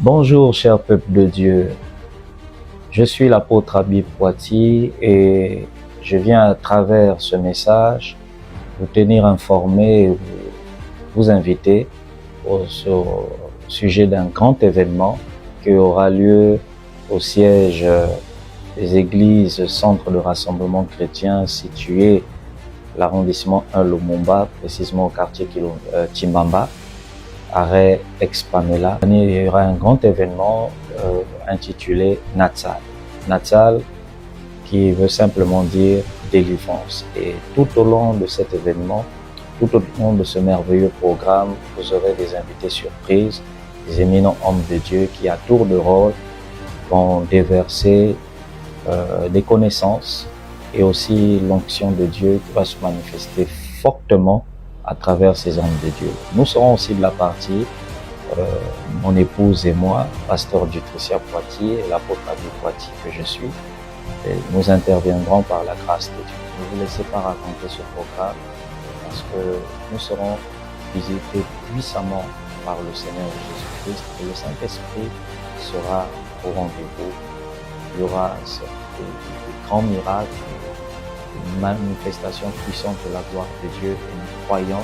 Bonjour cher peuple de Dieu, je suis l'apôtre Habib Poiti et je viens à travers ce message vous tenir informé et vous inviter au sujet d'un grand événement qui aura lieu au siège des églises Centre de rassemblement chrétien situé l'arrondissement 1 Lumumba, précisément au quartier Kimbamba, arrêt ex-Pamela. Il y aura un grand événement intitulé Natsal. Natsal qui veut simplement dire délivrance. Et tout au long de cet événement, tout au long de ce merveilleux programme, vous aurez des invités surprises, des éminents hommes de Dieu qui, à tour de rôle, vont déverser des connaissances et aussi l'onction de Dieu qui va se manifester fortement à travers ces hommes de Dieu. Nous serons aussi de la partie, mon épouse et moi, pasteur du Tricia Poitiers et l'apôtre Habib Poiti que je suis. Et nous interviendrons par la grâce de Dieu. Ne vous laissez pas raconter ce programme parce que nous serons visités puissamment par le Seigneur Jésus-Christ et le Saint-Esprit sera au rendez-vous. Il y aura des grands miracles, une manifestation puissante de la gloire de Dieu et nous croyons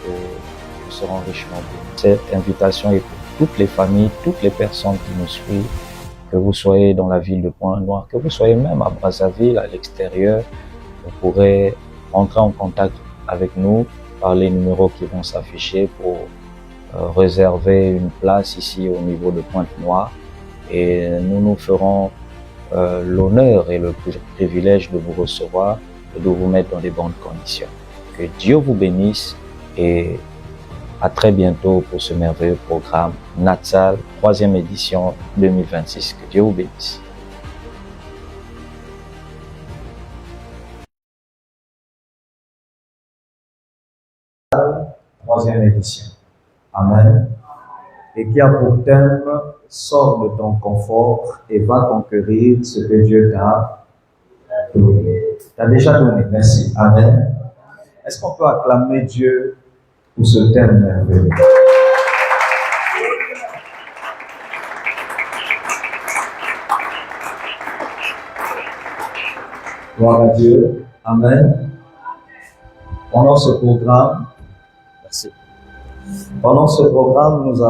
que nous serons richement bénis. Cette invitation est pour toutes les familles, toutes les personnes qui nous suivent, que vous soyez dans la ville de Pointe-Noire, que vous soyez même à Brazzaville, à l'extérieur, vous pourrez entrer en contact avec nous par les numéros qui vont s'afficher pour réserver une place ici au niveau de Pointe-Noire et nous nous ferons l'honneur et le privilège de vous recevoir et de vous mettre dans des bonnes conditions. Que Dieu vous bénisse et à très bientôt pour ce merveilleux programme Natsal, 3e édition 2026. Que Dieu vous bénisse. Troisième édition. Amen. Et qui a pour thème « Sors de ton confort et va conquérir ce que Dieu t'a donné. » T'as déjà donné, merci. Amen. Est-ce qu'on peut acclamer Dieu pour ce thème merveilleux? Gloire à Dieu. Amen. Pendant ce programme, merci. Pendant ce programme, nous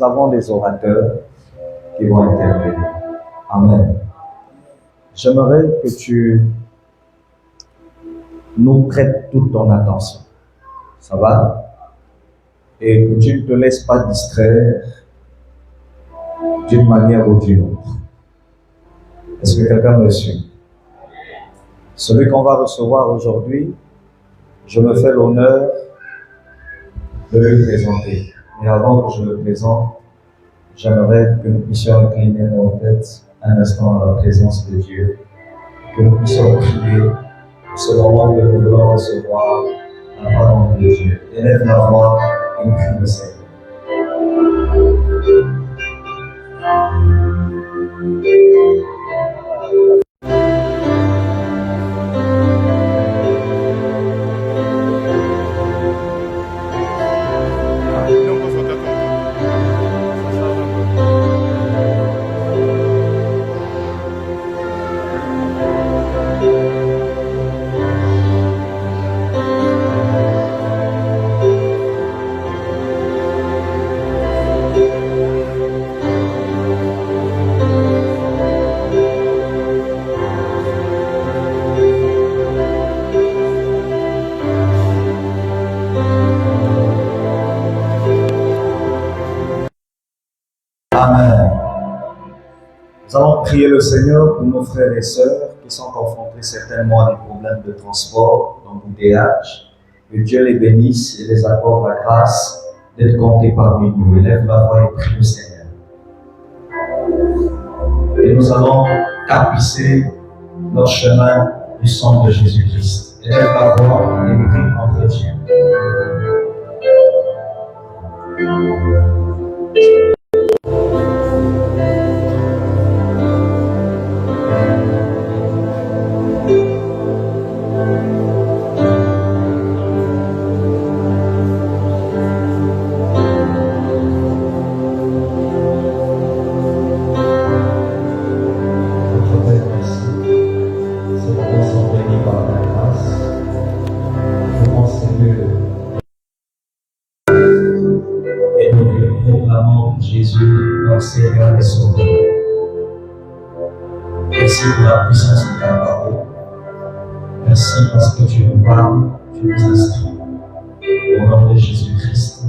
avons des orateurs qui vont intervenir. Amen. J'aimerais que tu nous prêtes toute ton attention. Ça va? Et que tu ne te laisses pas distraire d'une manière ou d'une autre. Est-ce que quelqu'un me suit? Celui qu'on va recevoir aujourd'hui, je me fais l'honneur de le présenter. Mais avant que je le présente, j'aimerais que nous puissions incliner nos têtes un instant dans la présence de Dieu, que nous puissions prier pour ce moment que nous voulons recevoir la parole de Dieu. Élève la voix et prie le Seigneur. Amen. Nous allons prier le Seigneur pour nos frères et sœurs qui sont confrontés certainement à des problèmes de transport, d'embouteillage. Que Dieu les bénisse et les accorde la grâce d'être comptés parmi nous. Élève la voix et prie le Seigneur. Et nous allons tapisser notre chemin du sang de Jésus-Christ. Élève la voix et prie contre Dieu. notre Seigneur et Sauveur. Merci pour la puissance de ta parole. Merci parce que tu nous parles, tu nous instruis. Au nom de Jésus-Christ,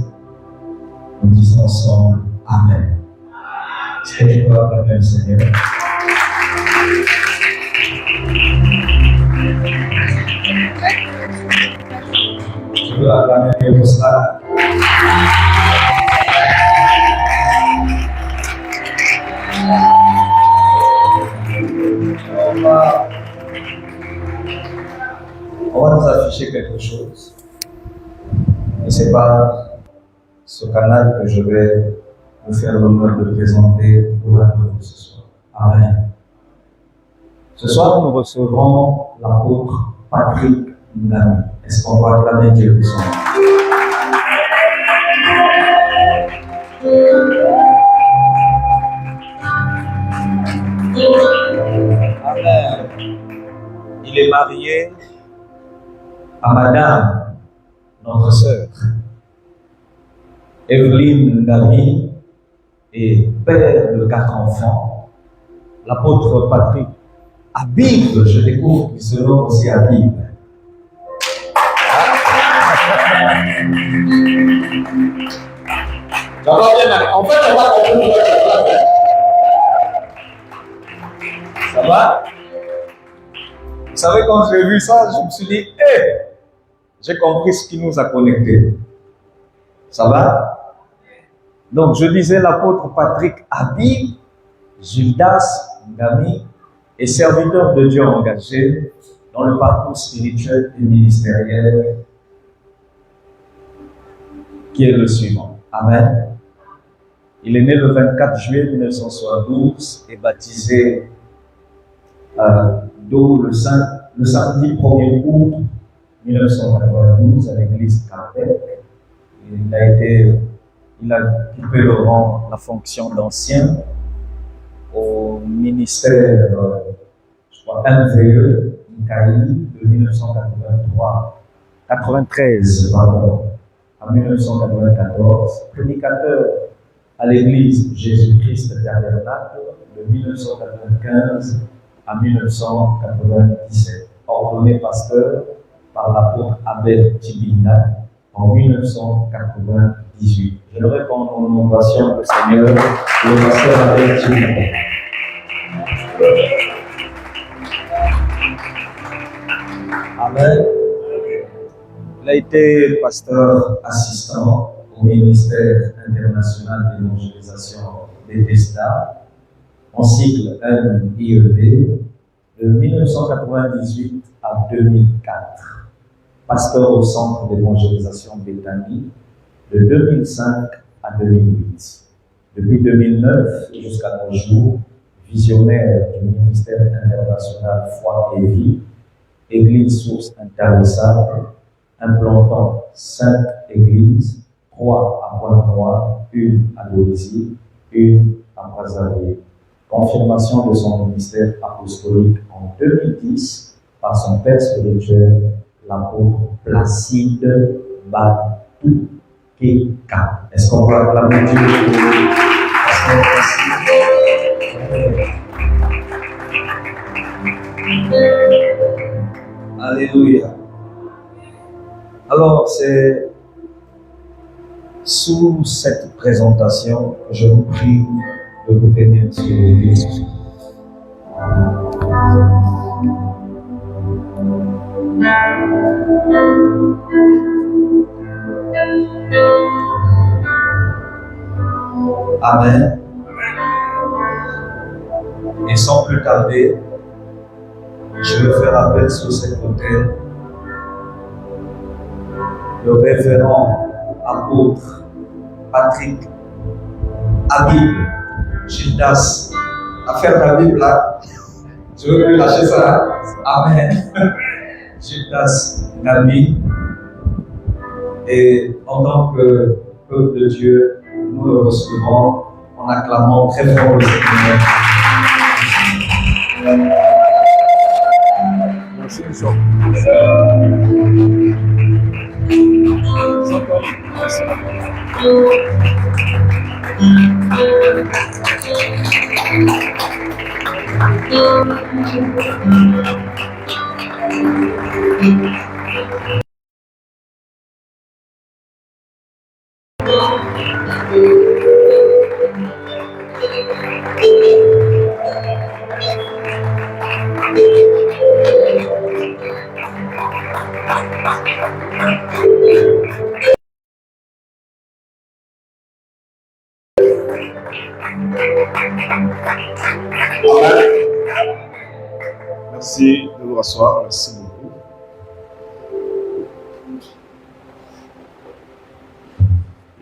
nous disons ensemble Amen. Est-ce que tu peux acclamer le Seigneur? Tu peux acclamer Dieu pour cela? On va nous afficher quelque chose. Et c'est par ce canal que je vais vous faire l'honneur de présenter pour la nous ce soir. Amen. Ce soir, nous recevrons l'apôtre Patrick Ndami. Est-ce qu'on va acclamer Dieu pour son nom? Amen. Il est marié à Madame, notre sœur, Evelyne Ndami, et père de 4 enfants. L'apôtre Patrick Habib, je découvre qu'il se nomme aussi Habib. Ça va bien, en fait, on va comprendre. Ça va? Vous savez, quand j'ai vu ça, je me suis dit, j'ai compris ce qui nous a connectés. Ça va? Donc, je disais l'apôtre Patrick Habib, Gildas Ndami, est serviteur de Dieu engagé dans le parcours spirituel et ministériel qui est le suivant. Amen. Il est né le 24 juillet 1972 et baptisé le samedi 1er août 1992 à l'église Carpet. Il a occupé le rang, la fonction d'ancien au ministère, je crois, MVE, Mikaï, de 1993 à 1994, prédicateur à l'église Jésus-Christ Tabernacle de 1995 à 1997, ordonné pasteur par l'apôtre Abel Tibina en 1998. Je le réponds en innovation le Seigneur, le pasteur Abel Tibina. Amen. Il a été pasteur assistant au ministère international d'évangélisation Bethesda, en cycle 1 IEB, de 1998 à 2004. Pasteur au centre d'évangélisation Bethany, de 2005 à 2008. Depuis 2009 jusqu'à nos jours, visionnaire du ministère international Foi et Vie, Église Source Intarissable, implantant 5 églises, 3 à Pointe-Noire, 1 à Louisy, 1 à Brazzaville. Confirmation de son ministère apostolique en 2010 par son père spirituel, l'apôtre Placide Batoukeka. Est-ce qu'on va acclamer Dieu pour pasteur Placide? Alléluia. Alors, c'est sous cette présentation que je vous prie de vous tenir sur les livres. Amen. Et sans plus tarder, je vais faire appel sur cet autel le révérend apôtre Patrick Habib, Gildas. Affaire ta Bible là, tu veux plus lâcher ça, hein? Amen. Gildas Ndami. Et en tant que peuple de Dieu, nous le recevons en acclamant très fort le Seigneur. Merci, Bishop. Merci. Merci de vous rasseoir. Merci beaucoup.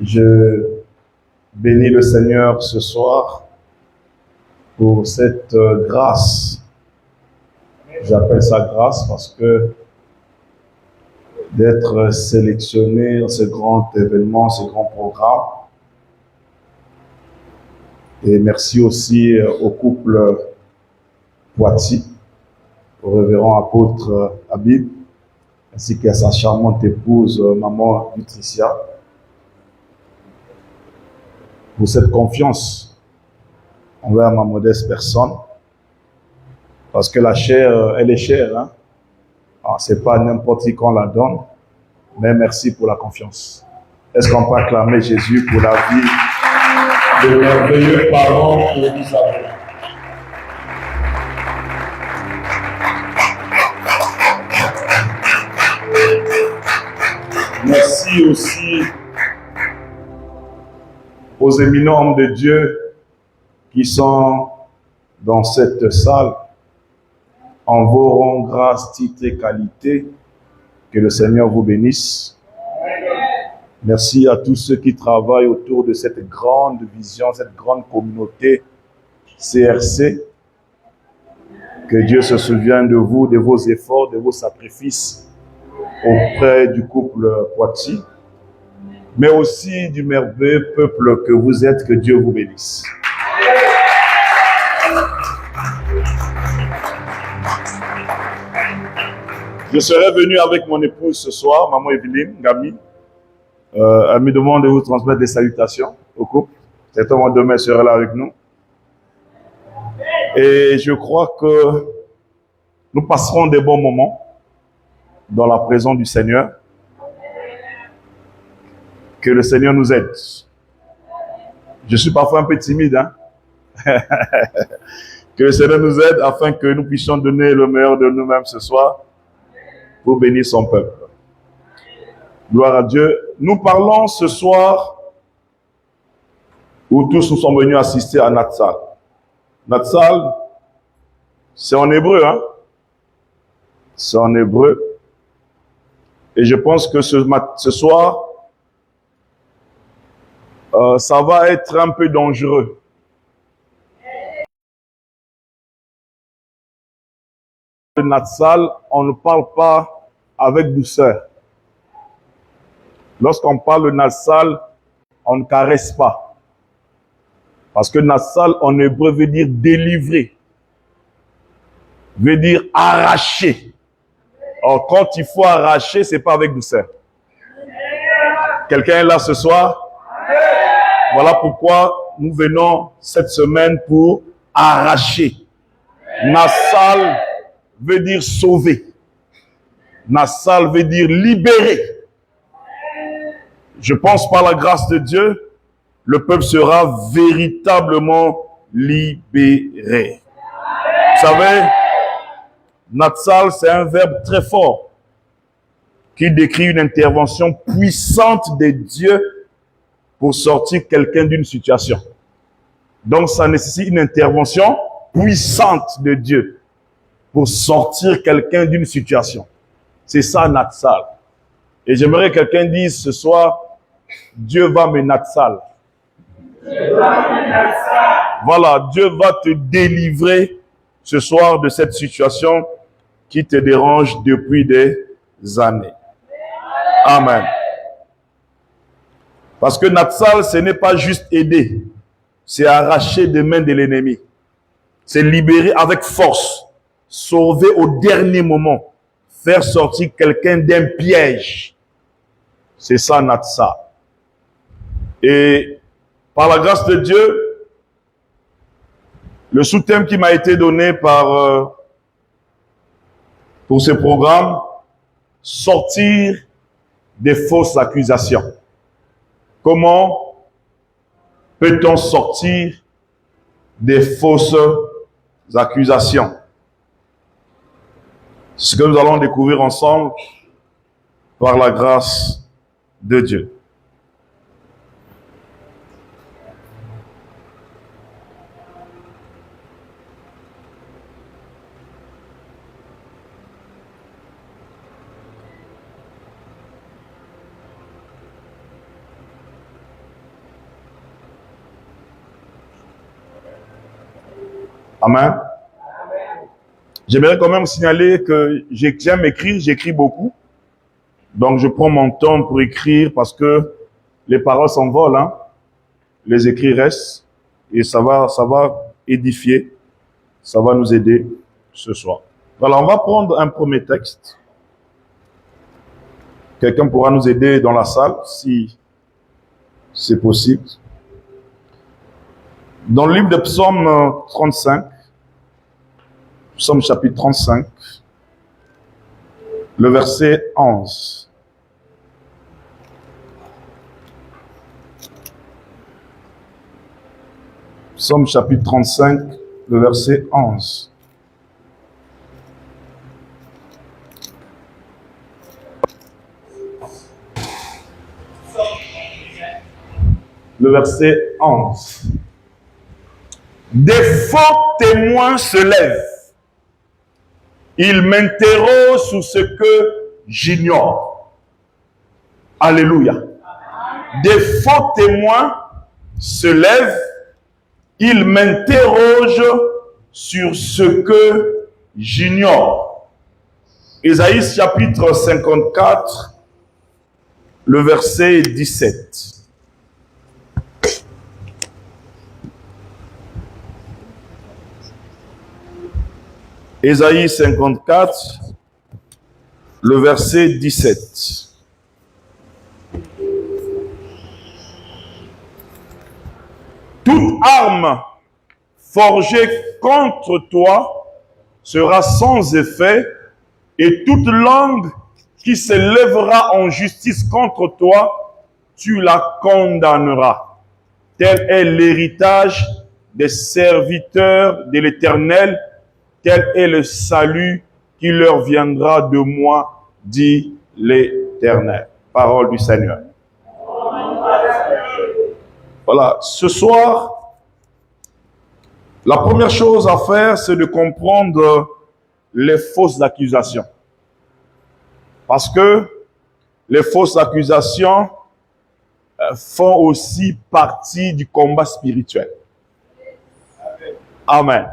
Je bénis le Seigneur ce soir pour cette grâce. J'appelle ça grâce parce que d'être sélectionné dans ce grand événement, ce grand programme. Et merci aussi au couple Poitiers, au révérend apôtre Habib, ainsi qu'à sa charmante épouse, maman Nutricia, pour cette confiance envers ma modeste personne, parce que la chair, elle est chère, hein? C'est pas n'importe qui qu'on la donne, mais merci pour la confiance. Est-ce qu'on peut acclamer Jésus pour la vie de merveilleux parents que nous avons? Merci aussi aux éminents hommes de Dieu qui sont dans cette salle, en vos rangs, grâce, titres et qualités. Que le Seigneur vous bénisse. Merci à tous ceux qui travaillent autour de cette grande vision, cette grande communauté CRC. Que Dieu se souvienne de vous, de vos efforts, de vos sacrifices auprès du couple Poitiers, mais aussi du merveilleux peuple que vous êtes. Que Dieu vous bénisse. Je serai venu avec mon épouse ce soir, maman Evelyne Gami. Elle me demande de vous transmettre des salutations au couple. Certainement demain elle sera là avec nous. Et je crois que nous passerons des bons moments dans la présence du Seigneur. Que le Seigneur nous aide. Je suis parfois un peu timide, hein? Que le Seigneur nous aide afin que nous puissions donner le meilleur de nous-mêmes ce soir pour bénir son peuple. Gloire à Dieu. Nous parlons ce soir où tous nous sommes venus assister à Natsal. Natsal, c'est en hébreu, hein? C'est en hébreu. Et je pense que ce soir, ça va être un peu dangereux. Le Natsal, on ne parle pas avec douceur. Lorsqu'on parle de Natsal, on ne caresse pas. Parce que Natsal en hébreu veut dire délivrer, veut dire arracher. Or, quand il faut arracher, c'est pas avec douceur. Quelqu'un est là ce soir? Voilà pourquoi nous venons cette semaine pour arracher. Natsal veut dire sauver. Natsal veut dire libérer. Je pense par la grâce de Dieu, le peuple sera véritablement libéré. Vous savez, Natsal, c'est un verbe très fort qui décrit une intervention puissante de Dieu pour sortir quelqu'un d'une situation. Donc, ça nécessite une intervention puissante de Dieu pour sortir quelqu'un d'une situation. C'est ça, Natsal. Et j'aimerais que quelqu'un dise ce soir, Dieu va me Natsal. Voilà, Dieu va te délivrer ce soir de cette situation qui te dérange depuis des années. Amen. Parce que Natsal, ce n'est pas juste aider, c'est arracher des mains de l'ennemi. C'est libérer avec force, sauver au dernier moment, faire sortir quelqu'un d'un piège. C'est ça Natsal. Et Par la grâce de Dieu, le sous-thème qui m'a été donné pour ce programme, sortir des fausses accusations. Comment peut-on sortir des fausses accusations? Ce que nous allons découvrir ensemble par la grâce de Dieu. Amen. J'aimerais quand même signaler que j'aime écrire, j'écris beaucoup. Donc je prends mon temps pour écrire parce que les paroles s'envolent, hein. Les écrits restent et ça va édifier, ça va nous aider ce soir. Voilà, on va prendre un premier texte. Quelqu'un pourra nous aider dans la salle si c'est possible. Dans le livre de Psaume 35, Psaume chapitre 35, le verset 11. Psaume chapitre 35, le verset 11. Le verset 11. Des faux témoins se lèvent. Ils m'interrogent sur ce que j'ignore. Alléluia. Des faux témoins se lèvent. Ils m'interrogent sur ce que j'ignore. Ésaïe chapitre 54, le verset 17. Ésaïe 54, le verset 17. Toute arme forgée contre toi sera sans effet, et toute langue qui se lèvera en justice contre toi, tu la condamneras. Tel est l'héritage des serviteurs de l'Éternel. Tel est le salut qui leur viendra de moi, dit l'Éternel. Parole du Seigneur. Voilà, ce soir, la première chose à faire, c'est de comprendre les fausses accusations. Parce que les fausses accusations font aussi partie du combat spirituel. Amen.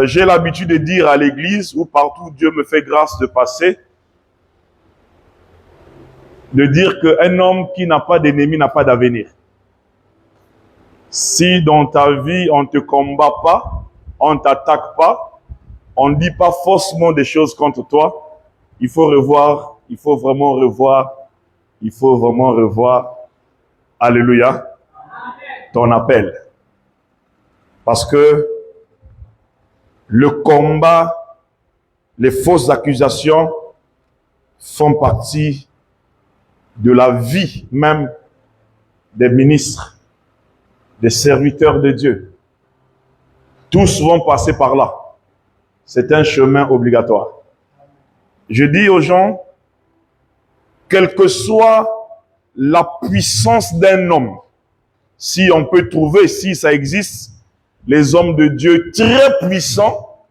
J'ai l'habitude de dire à l'église, ou partout où Dieu me fait grâce de passer, de dire qu'un homme qui n'a pas d'ennemi n'a pas d'avenir. Si dans ta vie, on ne te combat pas, on ne t'attaque pas, on ne dit pas faussement des choses contre toi, il faut vraiment revoir, alléluia, ton appel. Parce que le combat, les fausses accusations font partie de la vie même des ministres, des serviteurs de Dieu. Tous vont passer par là. C'est un chemin obligatoire. Je dis aux gens, quelle que soit la puissance d'un homme, si on peut trouver, si ça existe, les hommes de Dieu très puissants,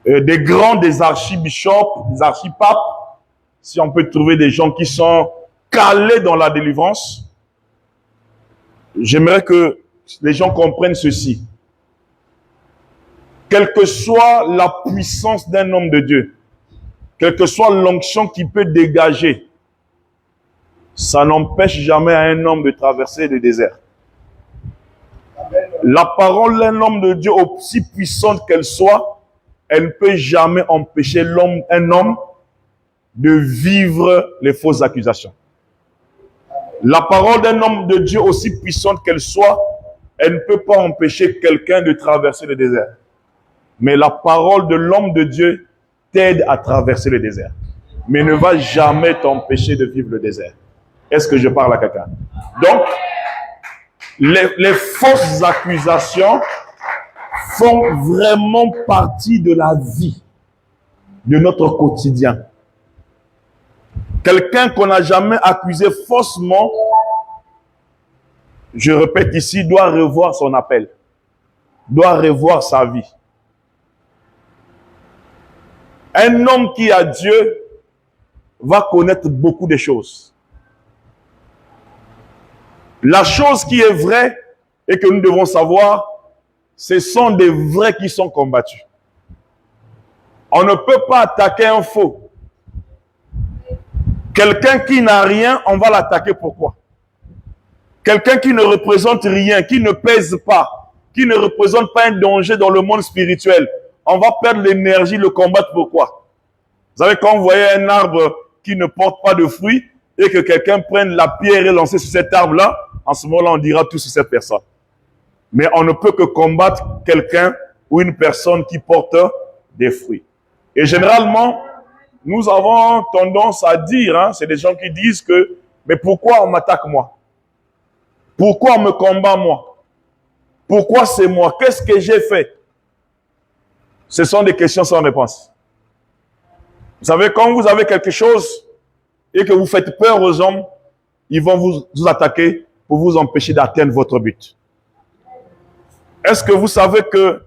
des grands, des archibishops, des archipapes, si on peut trouver des gens qui sont calés dans la délivrance, j'aimerais que les gens comprennent ceci. Quelle que soit la puissance d'un homme de Dieu, quelle que soit l'onction qu'il peut dégager, ça n'empêche jamais un homme de traverser le désert. La parole d'un homme de Dieu, aussi puissante qu'elle soit, elle ne peut jamais empêcher un homme de vivre les fausses accusations. La parole d'un homme de Dieu, aussi puissante qu'elle soit, elle ne peut pas empêcher quelqu'un de traverser le désert. Mais la parole de l'homme de Dieu t'aide à traverser le désert. Mais ne va jamais t'empêcher de vivre le désert. Est-ce que je parle à quelqu'un? Donc, les fausses accusations font vraiment partie de la vie, de notre quotidien. Quelqu'un qu'on n'a jamais accusé faussement, je répète ici, doit revoir son appel, doit revoir sa vie. Un homme qui a Dieu va connaître beaucoup de choses. La chose qui est vraie et que nous devons savoir, ce sont des vrais qui sont combattus. On ne peut pas attaquer un faux. Quelqu'un qui n'a rien, on va l'attaquer. Pourquoi? Quelqu'un qui ne représente rien, qui ne pèse pas, qui ne représente pas un danger dans le monde spirituel, on va perdre l'énergie, le combattre. Pourquoi? Vous savez, quand vous voyez un arbre qui ne porte pas de fruits et que quelqu'un prenne la pierre et lance sur cet arbre-là, en ce moment-là, on dira tout sur cette personne. Mais on ne peut que combattre quelqu'un ou une personne qui porte des fruits. Et généralement, nous avons tendance à dire, c'est des gens qui disent que, mais pourquoi on m'attaque moi? Pourquoi on me combat moi? Pourquoi c'est moi? Qu'est-ce que j'ai fait? Ce sont des questions sans réponse. Vous savez, quand vous avez quelque chose et que vous faites peur aux hommes, ils vont vous attaquer pour vous empêcher d'atteindre votre but. Est-ce que vous savez que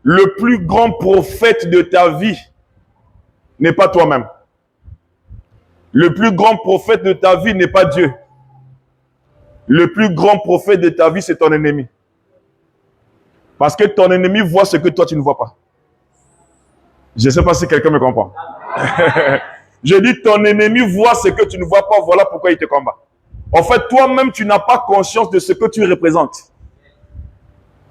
le plus grand prophète de ta vie n'est pas toi-même? Le plus grand prophète de ta vie n'est pas Dieu. Le plus grand prophète de ta vie, c'est ton ennemi. Parce que ton ennemi voit ce que toi, tu ne vois pas. Je ne sais pas si quelqu'un me comprend. Je dis, ton ennemi voit ce que tu ne vois pas, voilà pourquoi il te combat. En fait, toi-même, tu n'as pas conscience de ce que tu représentes.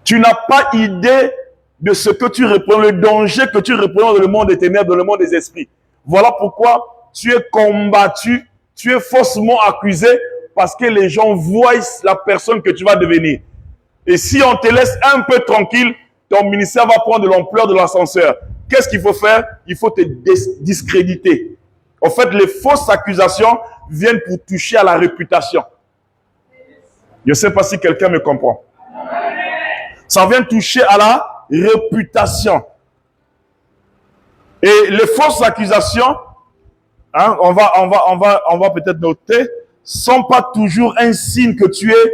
Tu n'as pas idée de ce que tu représentes, le danger que tu représentes dans le monde des ténèbres, dans le monde des esprits. Voilà pourquoi tu es combattu, tu es faussement accusé, parce que les gens voient la personne que tu vas devenir. Et si on te laisse un peu tranquille, ton ministère va prendre de l'ampleur de l'ascenseur. Qu'est-ce qu'il faut faire? Il faut te discréditer. En fait, les fausses accusations viennent pour toucher à la réputation. Je ne sais pas si quelqu'un me comprend. Ça vient toucher à la réputation. Et les fausses accusations, on va peut-être noter, sont pas toujours un signe que tu es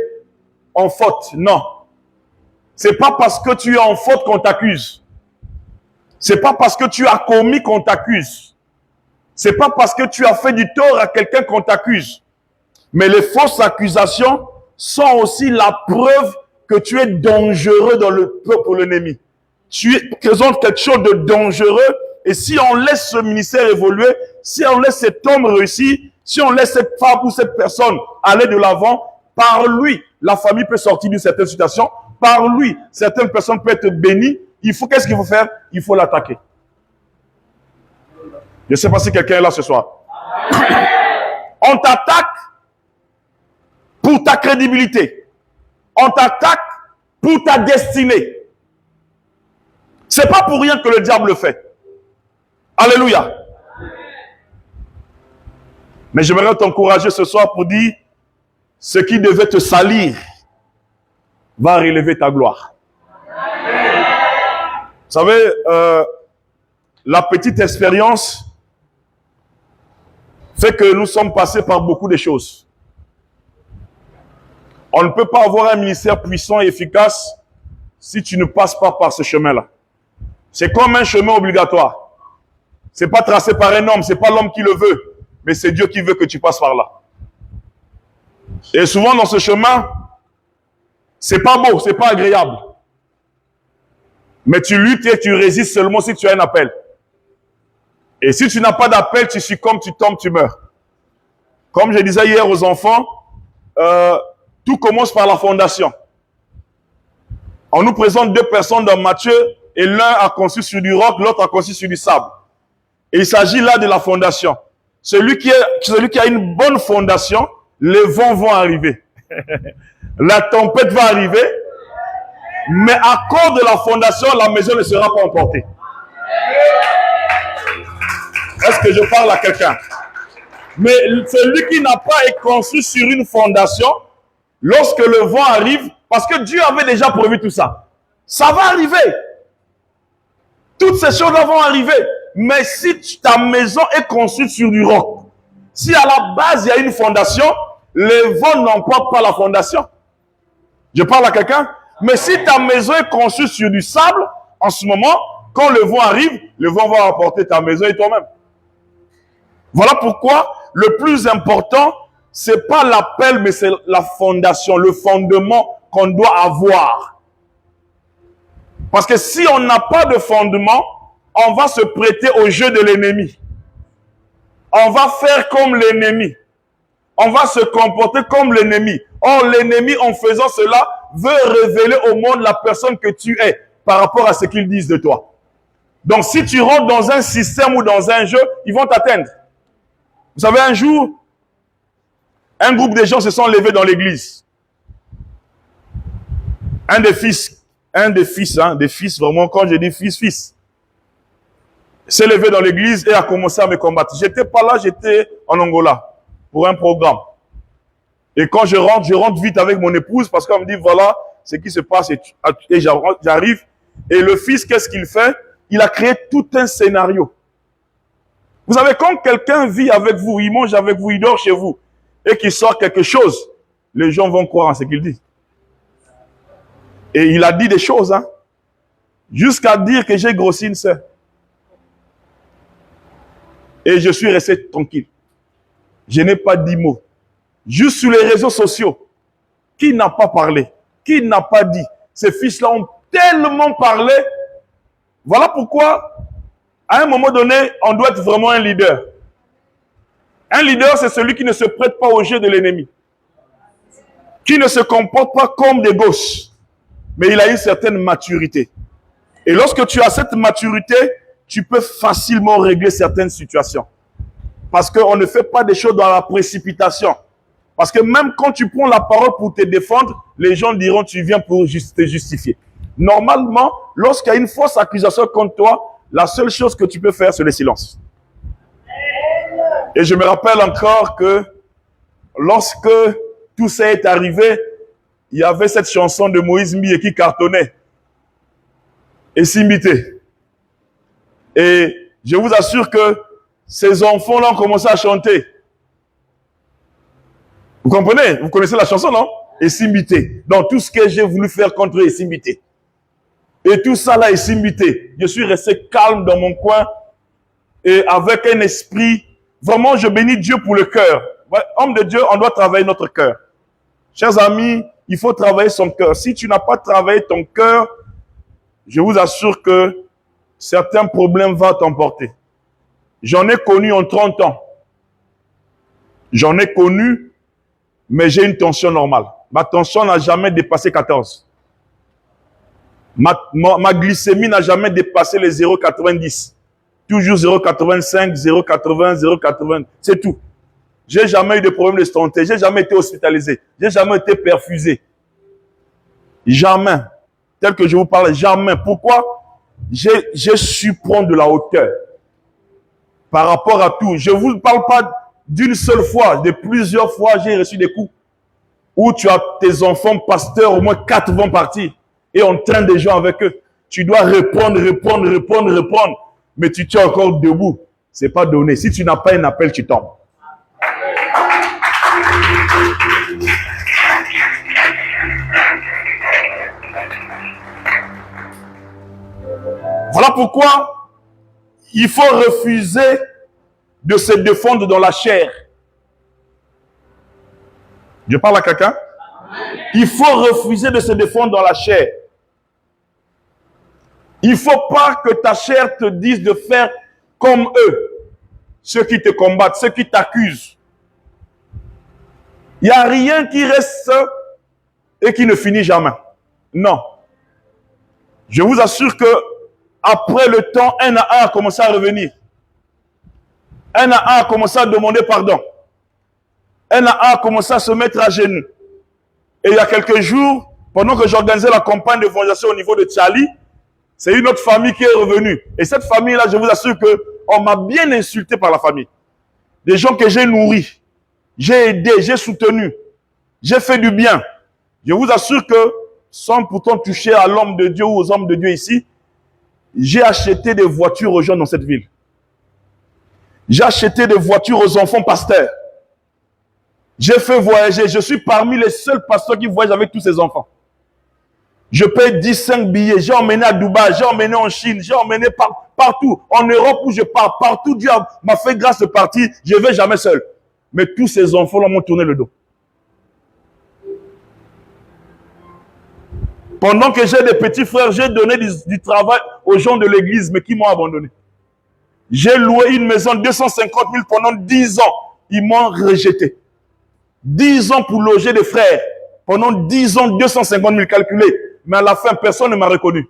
en faute. Non. C'est pas parce que tu es en faute qu'on t'accuse. C'est pas parce que tu as commis qu'on t'accuse. C'est pas parce que tu as fait du tort à quelqu'un qu'on t'accuse. Mais les fausses accusations sont aussi la preuve que tu es dangereux pour l'ennemi. Tu présentes quelque chose de dangereux, et si on laisse ce ministère évoluer, si on laisse cet homme réussir, si on laisse cette femme ou cette personne aller de l'avant, par lui, la famille peut sortir d'une certaine situation, par lui, certaines personnes peuvent être bénies. Qu'est-ce qu'il faut faire? Il faut l'attaquer. Je ne sais pas si quelqu'un est là ce soir. On t'attaque pour ta crédibilité. On t'attaque pour ta destinée. C'est pas pour rien que le diable le fait. Alléluia. Mais j'aimerais t'encourager ce soir pour dire, ce qui devait te salir va relever ta gloire. Vous savez, la petite expérience fait que nous sommes passés par beaucoup de choses. On ne peut pas avoir un ministère puissant et efficace si tu ne passes pas par ce chemin-là. C'est comme un chemin obligatoire. C'est pas tracé par un homme, c'est pas l'homme qui le veut, mais c'est Dieu qui veut que tu passes par là. Et souvent dans ce chemin, c'est pas beau, c'est pas agréable. Mais tu luttes et tu résistes seulement si tu as un appel. Et si tu n'as pas d'appel, tu succombes, tu tombes, tu meurs. Comme je disais hier aux enfants, tout commence par la fondation. On nous présente deux personnes dans Matthieu, et l'un a construit sur du roc, l'autre a construit sur du sable. Et il s'agit là de la fondation. Celui qui a une bonne fondation, les vents vont arriver. La tempête va arriver. Mais à cause de la fondation, la maison ne sera pas emportée. Est-ce que je parle à quelqu'un? Mais celui qui n'a pas été construit sur une fondation, lorsque le vent arrive, parce que Dieu avait déjà prévu tout ça, ça va arriver. Toutes ces choses-là vont arriver. Mais si ta maison est construite sur du roc, si à la base il y a une fondation, les vents n'emportent pas la fondation. Je parle à quelqu'un? Mais si ta maison est construite sur du sable, en ce moment, quand le vent arrive, le vent va emporter ta maison et toi-même. Voilà pourquoi le plus important, c'est pas l'appel, mais c'est la fondation, le fondement qu'on doit avoir. Parce que si on n'a pas de fondement, on va se prêter au jeu de l'ennemi. On va faire comme l'ennemi. On va se comporter comme l'ennemi. Or, l'ennemi, en faisant cela, veut révéler au monde la personne que tu es par rapport à ce qu'ils disent de toi. Donc, si tu rentres dans un système ou dans un jeu, ils vont t'atteindre. Vous savez, un jour, un groupe de gens se sont levés dans l'église. Un des fils, vraiment, quand je dis fils, s'est levé dans l'église et a commencé à me combattre. J'étais pas là, j'étais en Angola pour un programme. Et quand je rentre vite avec mon épouse parce qu'on me dit, voilà ce qui se passe et j'arrive. Et le fils, qu'est-ce qu'il fait? Il a créé tout un scénario. Vous savez, quand quelqu'un vit avec vous, il mange avec vous, il dort chez vous, et qu'il sort quelque chose, les gens vont croire en ce qu'il dit. Et il a dit des choses, hein, jusqu'à dire que j'ai grossi une sœur. Et je suis resté tranquille. Je n'ai pas dit mot. Juste sur les réseaux sociaux, qui n'a pas parlé? Qui n'a pas dit? Ces fils-là ont tellement parlé. Voilà pourquoi, à un moment donné, on doit être vraiment un leader. Un leader, c'est celui qui ne se prête pas au jeu de l'ennemi. Qui ne se comporte pas comme des gosses. Mais il a une certaine maturité. Et lorsque tu as cette maturité, tu peux facilement régler certaines situations. Parce qu'on ne fait pas des choses dans la précipitation. Parce que même quand tu prends la parole pour te défendre, les gens diront tu viens pour te justifier. Normalement, lorsqu'il y a une fausse accusation contre toi, la seule chose que tu peux faire, c'est le silence. Et je me rappelle encore que lorsque tout ça est arrivé, il y avait cette chanson de Moïse Mie qui cartonnait. Et s'imiter. Et je vous assure que ces enfants-là ont commencé à chanter. Vous comprenez? Vous connaissez la chanson, non? Et s'imiter. Donc tout ce que j'ai voulu faire contre eux, et s'imiter. Et tout ça là, et s'imiter. Je suis resté calme dans mon coin et avec un esprit. Vraiment, je bénis Dieu pour le cœur. Ouais, homme de Dieu, on doit travailler notre cœur. Chers amis, il faut travailler son cœur. Si tu n'as pas travaillé ton cœur, je vous assure que certains problèmes vont t'emporter. J'en ai connu en 30 ans. J'en ai connu, mais j'ai une tension normale. Ma tension n'a jamais dépassé 14. Ma glycémie n'a jamais dépassé les 0,90. Toujours 0,85, 0,80, 0,80. C'est tout. J'ai jamais eu de problème de santé. J'ai jamais été hospitalisé. J'ai jamais été perfusé. Jamais. Tel que je vous parle, jamais. Pourquoi? J'ai su prendre de la hauteur. Par rapport à tout. Je ne vous parle pas d'une seule fois. De plusieurs fois, j'ai reçu des coups. Où tu as tes enfants pasteurs, au moins 4 vont partir. Et on traîne des gens avec eux. Tu dois répondre. Mais tu tiens encore debout. Ce n'est pas donné. Si tu n'as pas un appel, tu tombes. Voilà pourquoi il faut refuser de se défendre dans la chair. Je parle à quelqu'un? Il faut refuser de se défendre dans la chair. Il ne faut pas que ta chair te dise de faire comme eux, ceux qui te combattent, ceux qui t'accusent. Il n'y a rien qui reste et qui ne finit jamais. Non. Je vous assure que après le temps, un à un a commencé à revenir. Un à un a commencé à demander pardon. a commencé à se mettre à genoux. Et il y a quelques jours, pendant que j'organisais la campagne d'évangélisation au niveau de Tchali, c'est une autre famille qui est revenue. Et cette famille-là, je vous assure qu'on m'a bien insulté par la famille. Des gens que j'ai nourris, j'ai aidé, j'ai soutenu, j'ai fait du bien. Je vous assure que, sans pourtant toucher à l'homme de Dieu ou aux hommes de Dieu ici, j'ai acheté des voitures aux gens dans cette ville. J'ai acheté des voitures aux enfants pasteurs. J'ai fait voyager. Je suis parmi les seuls pasteurs qui voyagent avec tous ces enfants. Je paye 15 billets. J'ai emmené à Dubaï, j'ai emmené en Chine, j'ai emmené partout. En Europe où je pars, partout Dieu m'a fait grâce de partir. Je ne vais jamais seul. Mais tous ces enfants-là m'ont tourné le dos. Pendant que j'ai des petits frères, j'ai donné du travail aux gens de l'église, mais qui m'ont abandonné. J'ai loué une maison de 250 000 pendant 10 ans. Ils m'ont rejeté. 10 ans pour loger des frères. Pendant 10 ans, 250 000 calculés. Mais à la fin, personne ne m'a reconnu.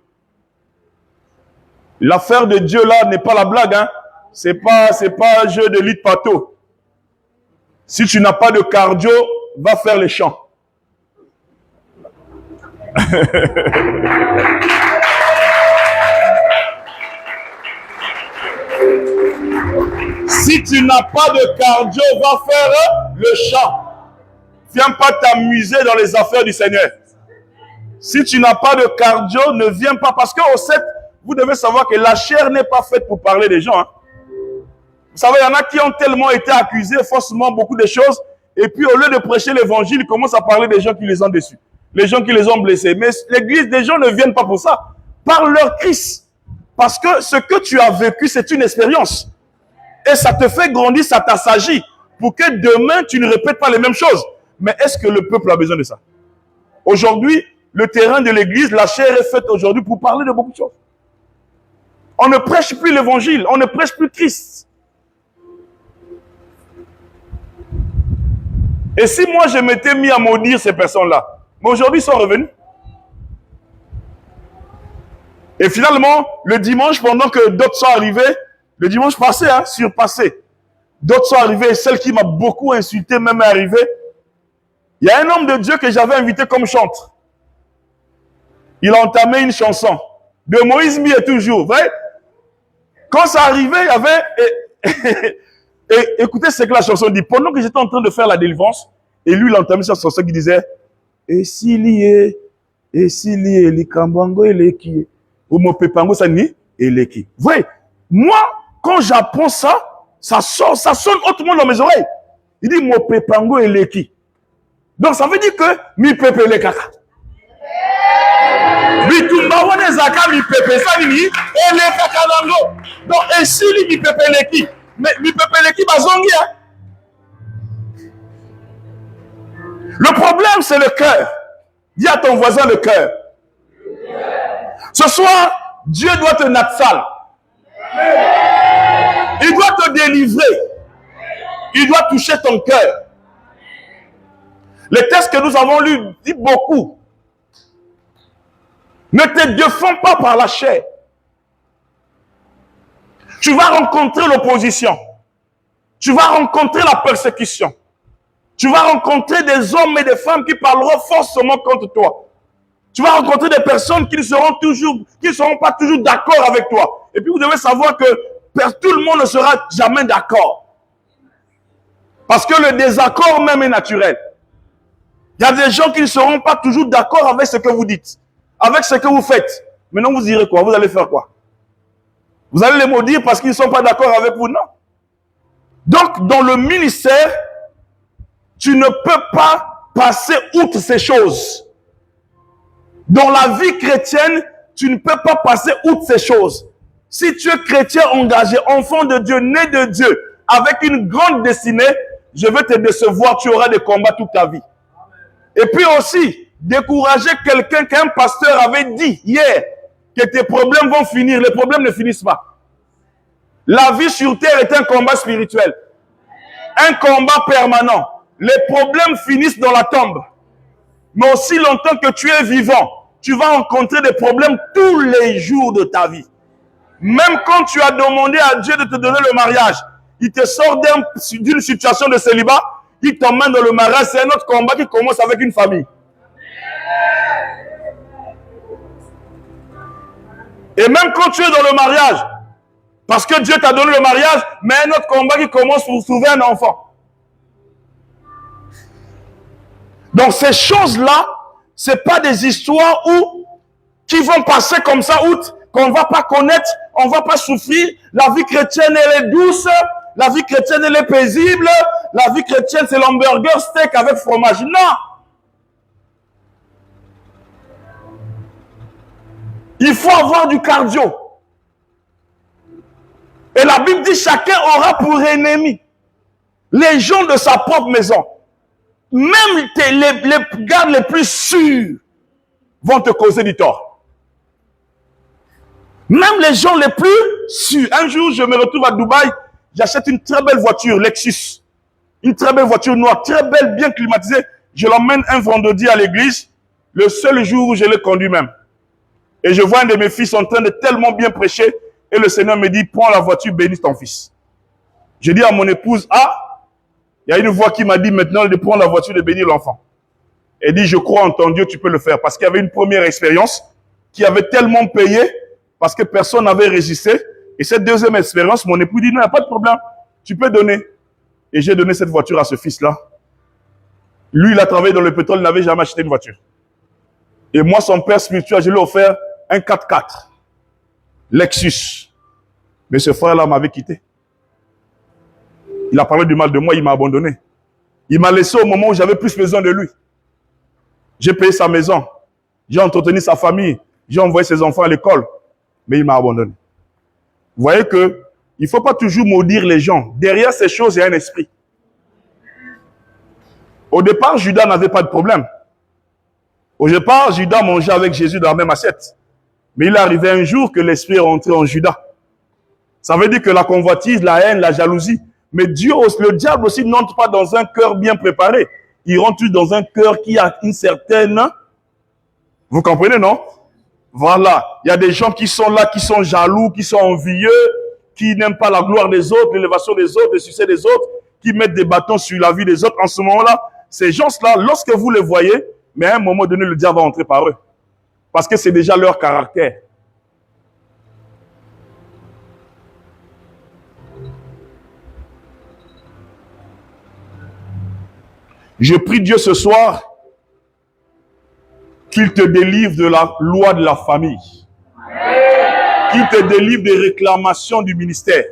L'affaire de Dieu là n'est pas la blague. Hein? C'est pas un jeu de lit de pato. Si tu n'as pas de cardio, va faire les chants. Si tu n'as pas de cardio, va faire le chant. Viens pas t'amuser dans les affaires du Seigneur. Si tu n'as pas de cardio, ne viens pas. Parce qu'au fait, vous devez savoir que la chair n'est pas faite pour parler des gens. Hein. Vous savez, il y en a qui ont tellement été accusés, faussement, beaucoup de choses. Et puis, au lieu de prêcher l'évangile, ils commencent à parler des gens qui les ont déçus. Les gens qui les ont blessés. Mais l'église, des gens ne viennent pas pour ça. Par leur Christ. Parce que ce que tu as vécu, c'est une expérience. Et ça te fait grandir, ça t'assagit. Pour que demain, tu ne répètes pas les mêmes choses. Mais est-ce que le peuple a besoin de ça? Aujourd'hui, le terrain de l'église, la chair est faite aujourd'hui pour parler de beaucoup de choses. On ne prêche plus l'évangile, on ne prêche plus Christ. Et si moi je m'étais mis à maudire ces personnes-là, mais aujourd'hui ils sont revenus. Et finalement, le dimanche, pendant que d'autres sont arrivés, le dimanche passé, surpassé, d'autres sont arrivés, et celle qui m'a beaucoup insulté même est arrivée. Il y a un homme de Dieu que j'avais invité comme chantre. Il a entamé une chanson. De Moïse m'y est toujours. Vous voyez? Quand ça arrivait, il y avait... et écoutez ce que la chanson dit. Pendant que j'étais en train de faire la délivrance, et lui, il a entamé cette chanson qui disait et s'il y est, les kambango et les qui, ou mon pépango, ça n'y et les qui. Vous voyez? Moi, quand j'apprends ça, ça sonne hautement dans mes oreilles. Il dit mon pépango et les qui. Donc ça veut dire que mi pepe le kaka. Mi tumba wane zaka mi pepe ça ni et le kaka nango. Donc et si mi pepe le qui, mais mi pepe le qui bazongi hein. Le problème c'est le cœur. Dis à ton voisin le cœur. Ce soir, Dieu doit te natsal. Il doit te délivrer. Il doit toucher ton cœur. Les textes que nous avons lus disent beaucoup. Ne te défends pas par la chair. Tu vas rencontrer l'opposition. Tu vas rencontrer la persécution. Tu vas rencontrer des hommes et des femmes qui parleront forcément contre toi. Tu vas rencontrer des personnes qui ne seront pas toujours d'accord avec toi. Et puis vous devez savoir que tout le monde ne sera jamais d'accord. Parce que le désaccord même est naturel. Il y a des gens qui ne seront pas toujours d'accord avec ce que vous dites, avec ce que vous faites. Maintenant, vous direz quoi? Vous allez faire quoi? Vous allez les maudire parce qu'ils ne sont pas d'accord avec vous? Non. Donc, dans le ministère, tu ne peux pas passer outre ces choses. Dans la vie chrétienne, tu ne peux pas passer outre ces choses. Si tu es chrétien engagé, enfant de Dieu, né de Dieu, avec une grande destinée, je vais te décevoir, tu auras des combats toute ta vie. Et puis aussi, décourager quelqu'un qu'un pasteur avait dit hier que tes problèmes vont finir. Les problèmes ne finissent pas. La vie sur terre est un combat spirituel. Un combat permanent. Les problèmes finissent dans la tombe. Mais aussi longtemps que tu es vivant, tu vas rencontrer des problèmes tous les jours de ta vie. Même quand tu as demandé à Dieu de te donner le mariage, il te sort d'une situation de célibat, qui t'emmène dans le mariage, c'est un autre combat qui commence avec une famille. Et même quand tu es dans le mariage, parce que Dieu t'a donné le mariage, mais un autre combat qui commence pour trouver un enfant. Donc ces choses-là, ce n'est pas des histoires qui vont passer comme ça, qu'on ne va pas connaître, on ne va pas souffrir. La vie chrétienne, elle est douce, la vie chrétienne, elle est paisible, la vie chrétienne, c'est l'hamburger steak avec fromage. Non! Il faut avoir du cardio. Et la Bible dit, chacun aura pour ennemi les gens de sa propre maison. Même les gardes les plus sûrs vont te causer du tort. Même les gens les plus sûrs. Un jour, je me retrouve à Dubaï, j'achète une très belle voiture, Lexus. Une très belle voiture noire, très belle, bien climatisée. Je l'emmène un vendredi à l'église, le seul jour où je l'ai conduit même. Et je vois un de mes fils en train de tellement bien prêcher, et le Seigneur me dit, prends la voiture, bénis ton fils. Je dis à mon épouse, ah, il y a une voix qui m'a dit maintenant de prendre la voiture, de bénir l'enfant. Elle dit, je crois en ton Dieu, tu peux le faire. Parce qu'il y avait une première expérience qui avait tellement payé, parce que personne n'avait résisté. Et cette deuxième expérience, mon époux dit, non, il n'y a pas de problème, tu peux donner. Et j'ai donné cette voiture à ce fils-là. Lui, il a travaillé dans le pétrole, il n'avait jamais acheté une voiture. Et moi, son père spirituel, je lui ai offert un 4x4. Lexus. Mais ce frère-là m'avait quitté. Il a parlé du mal de moi, il m'a abandonné. Il m'a laissé au moment où j'avais plus besoin de lui. J'ai payé sa maison. J'ai entretenu sa famille. J'ai envoyé ses enfants à l'école. Mais il m'a abandonné. Vous voyez que il ne faut pas toujours maudire les gens. Derrière ces choses, il y a un esprit. Au départ, Judas n'avait pas de problème. Au départ, Judas mangeait avec Jésus dans la même assiette. Mais il est arrivé un jour que l'esprit est rentré en Judas. Ça veut dire que la convoitise, la haine, la jalousie. Mais Dieu, le diable aussi n'entre pas dans un cœur bien préparé. Il rentre dans un cœur qui a une certaine... Vous comprenez, non? Voilà. Il y a des gens qui sont là, qui sont jaloux, qui sont envieux, qui n'aiment pas la gloire des autres, l'élévation des autres, le succès des autres, qui mettent des bâtons sur la vie des autres. En ce moment-là, ces gens-là, lorsque vous les voyez, mais à un moment donné, le diable va entrer par eux. Parce que c'est déjà leur caractère. Je prie Dieu ce soir qu'il te délivre de la loi de la famille. Qu'il te délivre des réclamations du ministère.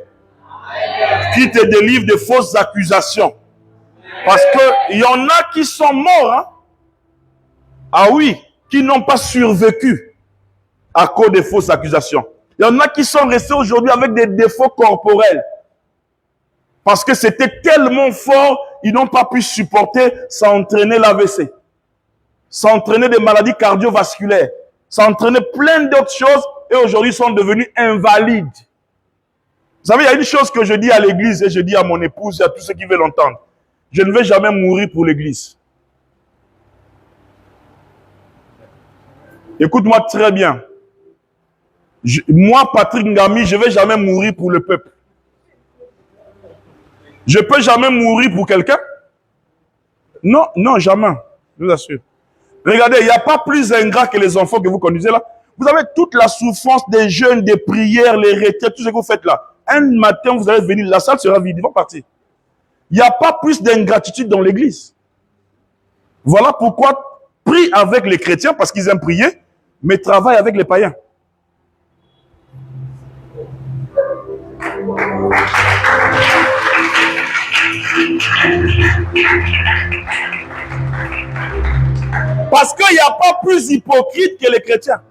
Qu'il te délivre des fausses accusations. Parce qu'il y en a qui sont morts. Hein? Ah oui, qui n'ont pas survécu à cause des fausses accusations. Il y en a qui sont restés aujourd'hui avec des défauts corporels. Parce que c'était tellement fort, ils n'ont pas pu supporter, ça entraînait l'AVC. Ça entraînait des maladies cardiovasculaires. Ça entraînait plein d'autres choses et aujourd'hui ils sont devenus invalides. Vous savez, il y a une chose que je dis à l'église et je dis à mon épouse et à tous ceux qui veulent l'entendre. Je ne vais jamais mourir pour l'église. Écoute-moi très bien. Moi, Patrick Ngami, je ne vais jamais mourir pour le peuple. Je ne peux jamais mourir pour quelqu'un? Non, non, jamais. Je vous assure. Regardez, il n'y a pas plus ingrat que les enfants que vous conduisez là. Vous avez toute la souffrance des jeûnes, des prières, les retraites, tout ce que vous faites là. Un matin, vous allez venir, la salle sera vide, ils vont partir. Il n'y a pas plus d'ingratitude dans l'église. Voilà pourquoi prie avec les chrétiens, parce qu'ils aiment prier, mais travaille avec les païens. Parce qu'il n'y a pas plus hypocrite que les chrétiens.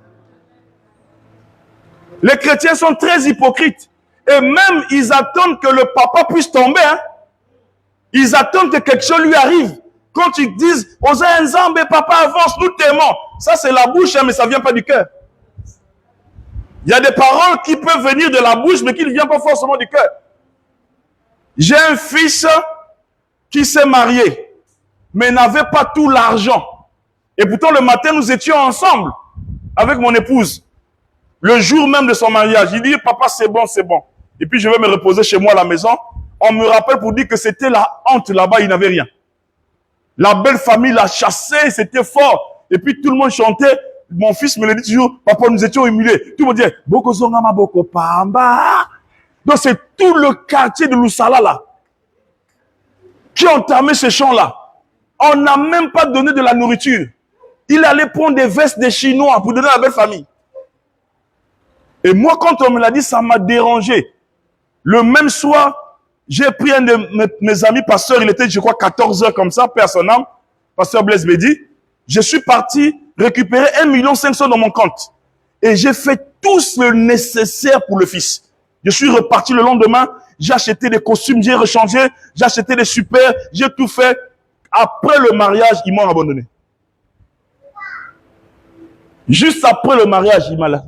Les chrétiens sont très hypocrites. Et même, ils attendent que le papa puisse tomber. Hein. Ils attendent que quelque chose lui arrive. Quand ils disent, « Osa Nzambe, papa avance, nous t'aimons. » Ça, c'est la bouche, hein, mais ça ne vient pas du cœur. Il y a des paroles qui peuvent venir de la bouche, mais qui ne viennent pas forcément du cœur. J'ai un fils qui s'est marié, mais n'avait pas tout l'argent. Et pourtant, le matin, nous étions ensemble avec mon épouse. Le jour même de son mariage, il dit, papa, c'est bon, c'est bon. Et puis, je vais me reposer chez moi à la maison. On me rappelle pour dire que c'était la honte là-bas, il n'avait rien. La belle famille l'a chassé, c'était fort. Et puis tout le monde chantait. Mon fils me le dit toujours, papa, nous étions humiliés. Tout le monde disait, Boko Zongama Boko Pamba. Donc c'est tout le quartier de Lusala là, qui a entamé ce chant-là. On n'a même pas donné de la nourriture. Il allait prendre des vestes des Chinois pour donner à la belle famille. Et moi, quand on me l'a dit, ça m'a dérangé. Le même soir, j'ai pris un de mes amis pasteurs, il était, je crois, 14 heures comme ça, paix à son âme, pasteur Blaise Bédi. Je suis parti récupérer 1,5 million dans mon compte. Et j'ai fait tout le nécessaire pour le fils. Je suis reparti le lendemain, j'ai acheté des costumes, j'ai rechangé, j'ai acheté des super, j'ai tout fait. Après le mariage, ils m'ont abandonné. Juste après le mariage, il m'a laissé.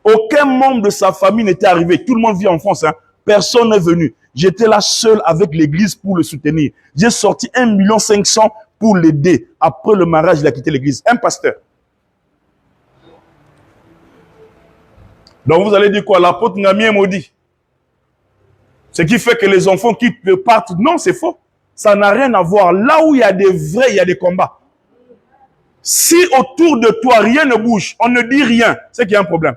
Aucun membre de sa famille n'était arrivé. Tout le monde vit en France. Hein. Personne n'est venu. J'étais là seul avec l'église pour le soutenir. J'ai sorti 1,5 million pour l'aider. Après le mariage, il a quitté l'église. Un pasteur. Donc vous allez dire quoi? L'apôtre Ngami est maudit. Ce qui fait que les enfants quittent le partent. Non, c'est faux. Ça n'a rien à voir. Là où il y a des vrais, il y a des combats. Si autour de toi, rien ne bouge, on ne dit rien, c'est qu'il y a un problème.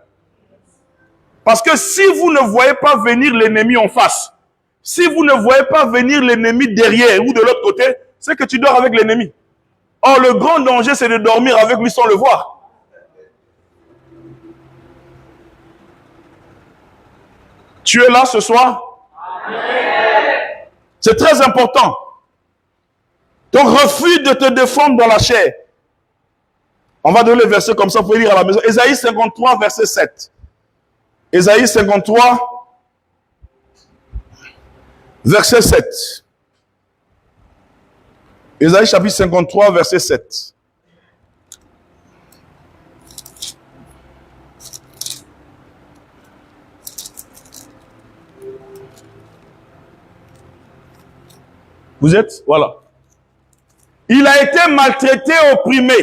Parce que si vous ne voyez pas venir l'ennemi en face, si vous ne voyez pas venir l'ennemi derrière ou de l'autre côté, c'est que tu dors avec l'ennemi. Or, le grand danger, c'est de dormir avec lui sans le voir. Tu es là ce soir? C'est très important. Donc, refuse de te défendre dans la chair. On va donner les versets comme ça pour lire à la maison. Ésaïe 53, verset 7. Ésaïe 53, verset 7. Ésaïe chapitre 53, verset 7. Vous êtes? Voilà. Il a été maltraité, opprimé.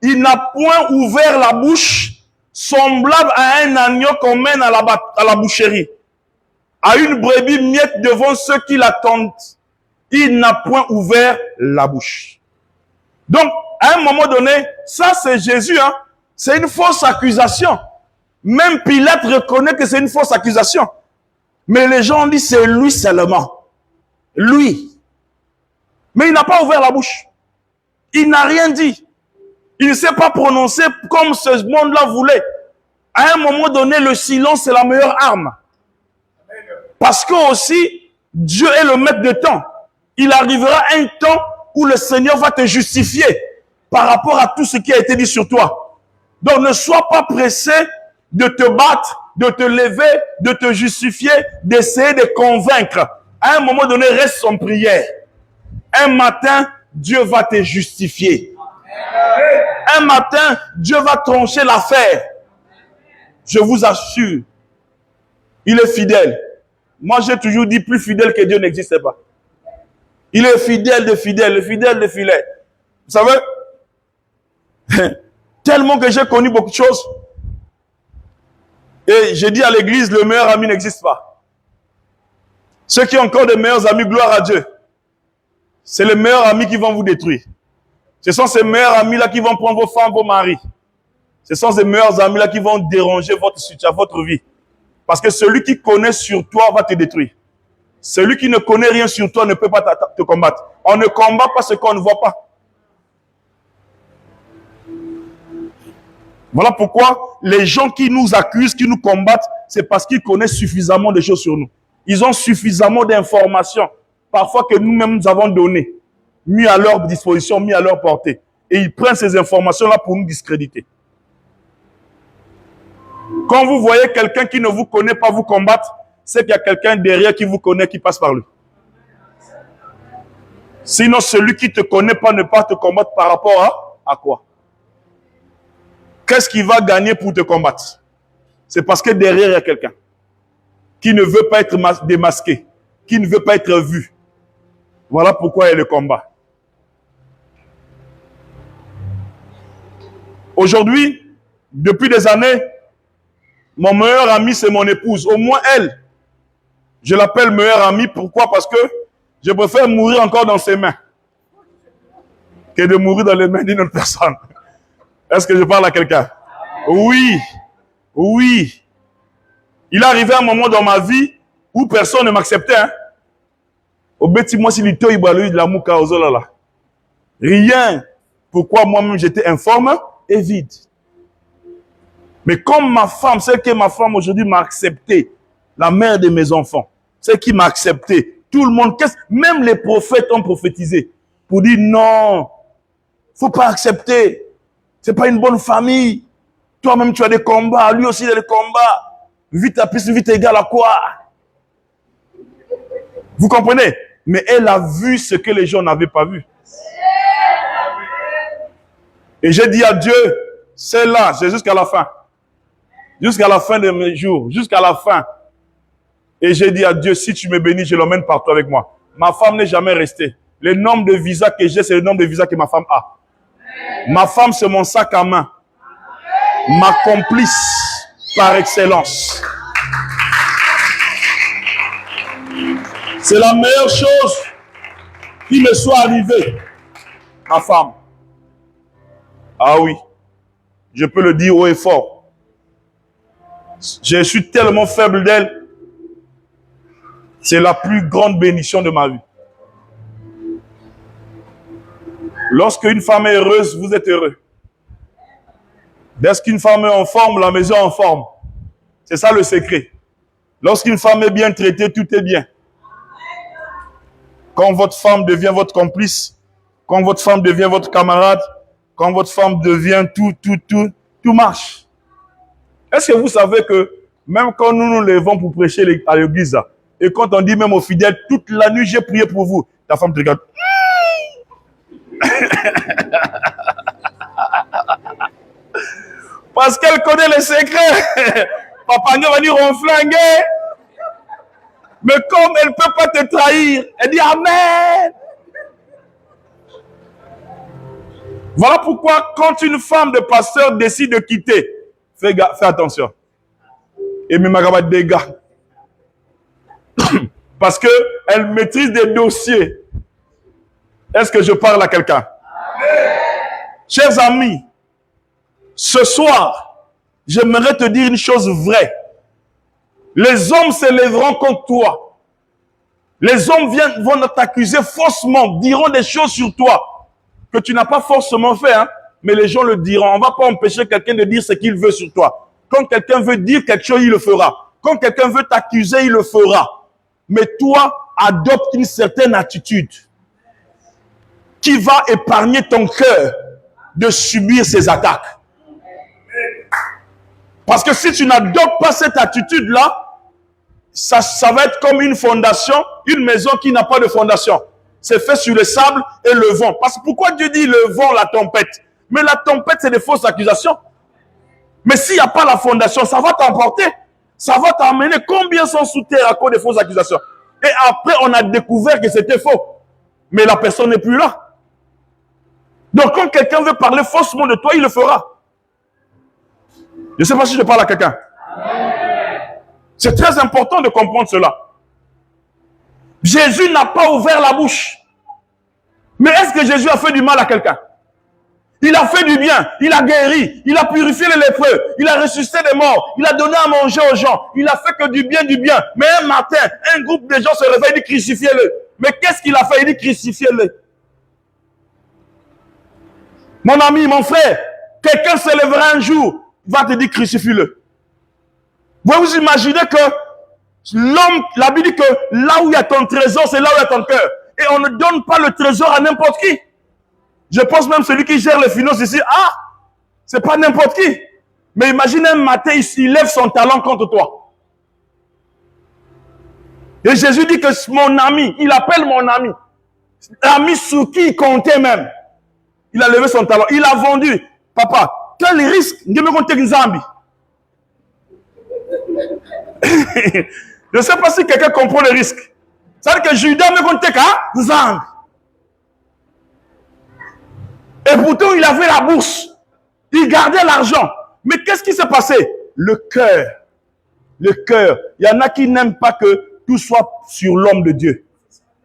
Il n'a point ouvert la bouche, semblable à un agneau qu'on mène à la boucherie, à une brebis muette devant ceux qui l'attendent. Il n'a point ouvert la bouche. Donc, à un moment donné, ça c'est Jésus, hein? C'est une fausse accusation. Même Pilate reconnaît que c'est une fausse accusation. Mais les gens disent c'est lui seulement. Lui. Mais il n'a pas ouvert la bouche. Il n'a rien dit. Il ne s'est pas prononcé comme ce monde-là voulait. À un moment donné, le silence est la meilleure arme. Parce que aussi, Dieu est le maître de temps. Il arrivera un temps où le Seigneur va te justifier par rapport à tout ce qui a été dit sur toi. Donc ne sois pas pressé de te battre, de te lever, de te justifier, d'essayer de convaincre. À un moment donné, reste en prière. Un matin, Dieu va te justifier. Un matin, Dieu va trancher l'affaire. Je vous assure. Il est fidèle. Moi, j'ai toujours dit, plus fidèle que Dieu n'existe pas. Il est fidèle de fidèle, le fidèle de fidèle. Vous savez, tellement que j'ai connu beaucoup de choses. Et j'ai dit à l'église, le meilleur ami n'existe pas. Ceux qui ont encore de meilleurs amis, gloire à Dieu. C'est les meilleurs amis qui vont vous détruire. Ce sont ces meilleurs amis-là qui vont prendre vos femmes, vos maris. Ce sont ces meilleurs amis-là qui vont déranger votre vie. Parce que celui qui connaît sur toi va te détruire. Celui qui ne connaît rien sur toi ne peut pas te combattre. On ne combat pas ce qu'on ne voit pas. Voilà pourquoi les gens qui nous accusent, qui nous combattent, c'est parce qu'ils connaissent suffisamment de choses sur nous. Ils ont suffisamment d'informations, parfois que nous-mêmes nous avons données, mis à leur disposition, mis à leur portée. Et ils prennent ces informations-là pour nous discréditer. Quand vous voyez quelqu'un qui ne vous connaît pas vous combattre, c'est qu'il y a quelqu'un derrière qui vous connaît, qui passe par lui. Sinon, celui qui ne te connaît pas ne pas te combattre par rapport à quoi? Qu'est-ce qu'il va gagner pour te combattre? C'est parce que derrière, il y a quelqu'un qui ne veut pas être démasqué, qui ne veut pas être vu. Voilà pourquoi il y a le combat. Aujourd'hui, depuis des années, mon meilleur ami, c'est mon épouse. Au moins elle, je l'appelle meilleure amie. Pourquoi? Parce que je préfère mourir encore dans ses mains que de mourir dans les mains d'une autre personne. Est-ce que je parle à quelqu'un? Oui. Oui. Il est arrivé un moment dans ma vie où personne ne m'acceptait. Hein? Au bêtis, moi, si l'ito, il de la mouka aux là. Rien. Pourquoi moi-même j'étais informe et vide. Mais comme ma femme, celle que ma femme aujourd'hui m'a accepté, la mère de mes enfants, celle qui m'a accepté, tout le monde, même les prophètes ont prophétisé pour dire non, faut pas accepter, c'est pas une bonne famille. Toi-même tu as des combats, lui aussi il a des combats. Vite à plus vite égal à quoi? Vous comprenez? Mais elle a vu ce que les gens n'avaient pas vu. Et j'ai dit à Dieu, c'est là, c'est jusqu'à la fin. Jusqu'à la fin de mes jours, jusqu'à la fin. Et j'ai dit à Dieu, si tu me bénis, je l'emmène partout avec moi. Ma femme n'est jamais restée. Le nombre de visas que j'ai, c'est le nombre de visas que ma femme a. Ma femme, c'est mon sac à main. Ma complice par excellence. C'est la meilleure chose qui me soit arrivée. Ma femme. Ah oui. Je peux le dire haut et fort. Je suis tellement faible d'elle. C'est la plus grande bénédiction de ma vie. Lorsqu'une femme est heureuse, vous êtes heureux. Dès qu'une femme est en forme, la maison est en forme. C'est ça le secret. Lorsqu'une femme est bien traitée, tout est bien. Quand votre femme devient votre complice, quand votre femme devient votre camarade, quand votre femme devient tout marche. Est-ce que vous savez que même quand nous nous levons pour prêcher à l'église, et quand on dit même aux fidèles, toute la nuit j'ai prié pour vous, ta femme te regarde. Parce qu'elle connaît les secrets. Papa va dire on flingue. Mais comme elle ne peut pas te trahir, elle dit Amen. Voilà pourquoi quand une femme de pasteur décide de quitter, fais attention. Et même à des gars. Parce qu'elle maîtrise des dossiers. Est-ce que je parle à quelqu'un? Chers amis, ce soir, j'aimerais te dire une chose vraie. Les hommes se lèveront contre toi. Les hommes vont t'accuser faussement, diront des choses sur toi que tu n'as pas forcément fait, hein, mais les gens le diront. On ne va pas empêcher quelqu'un de dire ce qu'il veut sur toi. Quand quelqu'un veut dire quelque chose, il le fera. Quand quelqu'un veut t'accuser, il le fera. Mais toi, adopte une certaine attitude qui va épargner ton cœur de subir ces attaques. Parce que si tu n'adoptes pas cette attitude-là, ça va être comme une fondation, une maison qui n'a pas de fondation. C'est fait sur le sable et le vent. Parce que pourquoi Dieu dit le vent, la tempête? Mais la tempête, c'est des fausses accusations. Mais s'il n'y a pas la fondation, ça va t'emporter. Ça va t'emmener. Combien sont sous terre à cause des fausses accusations? Et après, on a découvert que c'était faux. Mais la personne n'est plus là. Donc, quand quelqu'un veut parler faussement de toi, il le fera. Je ne sais pas si je parle à quelqu'un. C'est très important de comprendre cela. Jésus n'a pas ouvert la bouche. Mais est-ce que Jésus a fait du mal à quelqu'un? Il a fait du bien, il a guéri, il a purifié les lépreux, il a ressuscité les morts, il a donné à manger aux gens, il a fait que du bien. Mais un matin, un groupe de gens se réveille, il dit crucifiez-le. Mais qu'est-ce qu'il a fait? Il dit crucifiez-le. Mon ami, mon frère, quelqu'un se lèvera un jour, il va te dire crucifie-le. Vous imaginez que l'homme, la Bible dit que là où il y a ton trésor, c'est là où il y a ton cœur. Et on ne donne pas le trésor à n'importe qui. Je pense même celui qui gère les finances ici, c'est pas n'importe qui. Mais imagine un matin, il lève son talent contre toi. Et Jésus dit que mon ami, il appelle mon ami. L'ami sur qui il comptait même. Il a levé son talent, il a vendu. Papa, quel risque? Je ne sais pas si quelqu'un comprend le risque. C'est-à-dire que Judas me comptait qu'à Zang. Et pourtant, il avait la bourse. Il gardait l'argent. Mais qu'est-ce qui s'est passé? Le cœur. Le cœur. Il y en a qui n'aiment pas que tout soit sur l'homme de Dieu.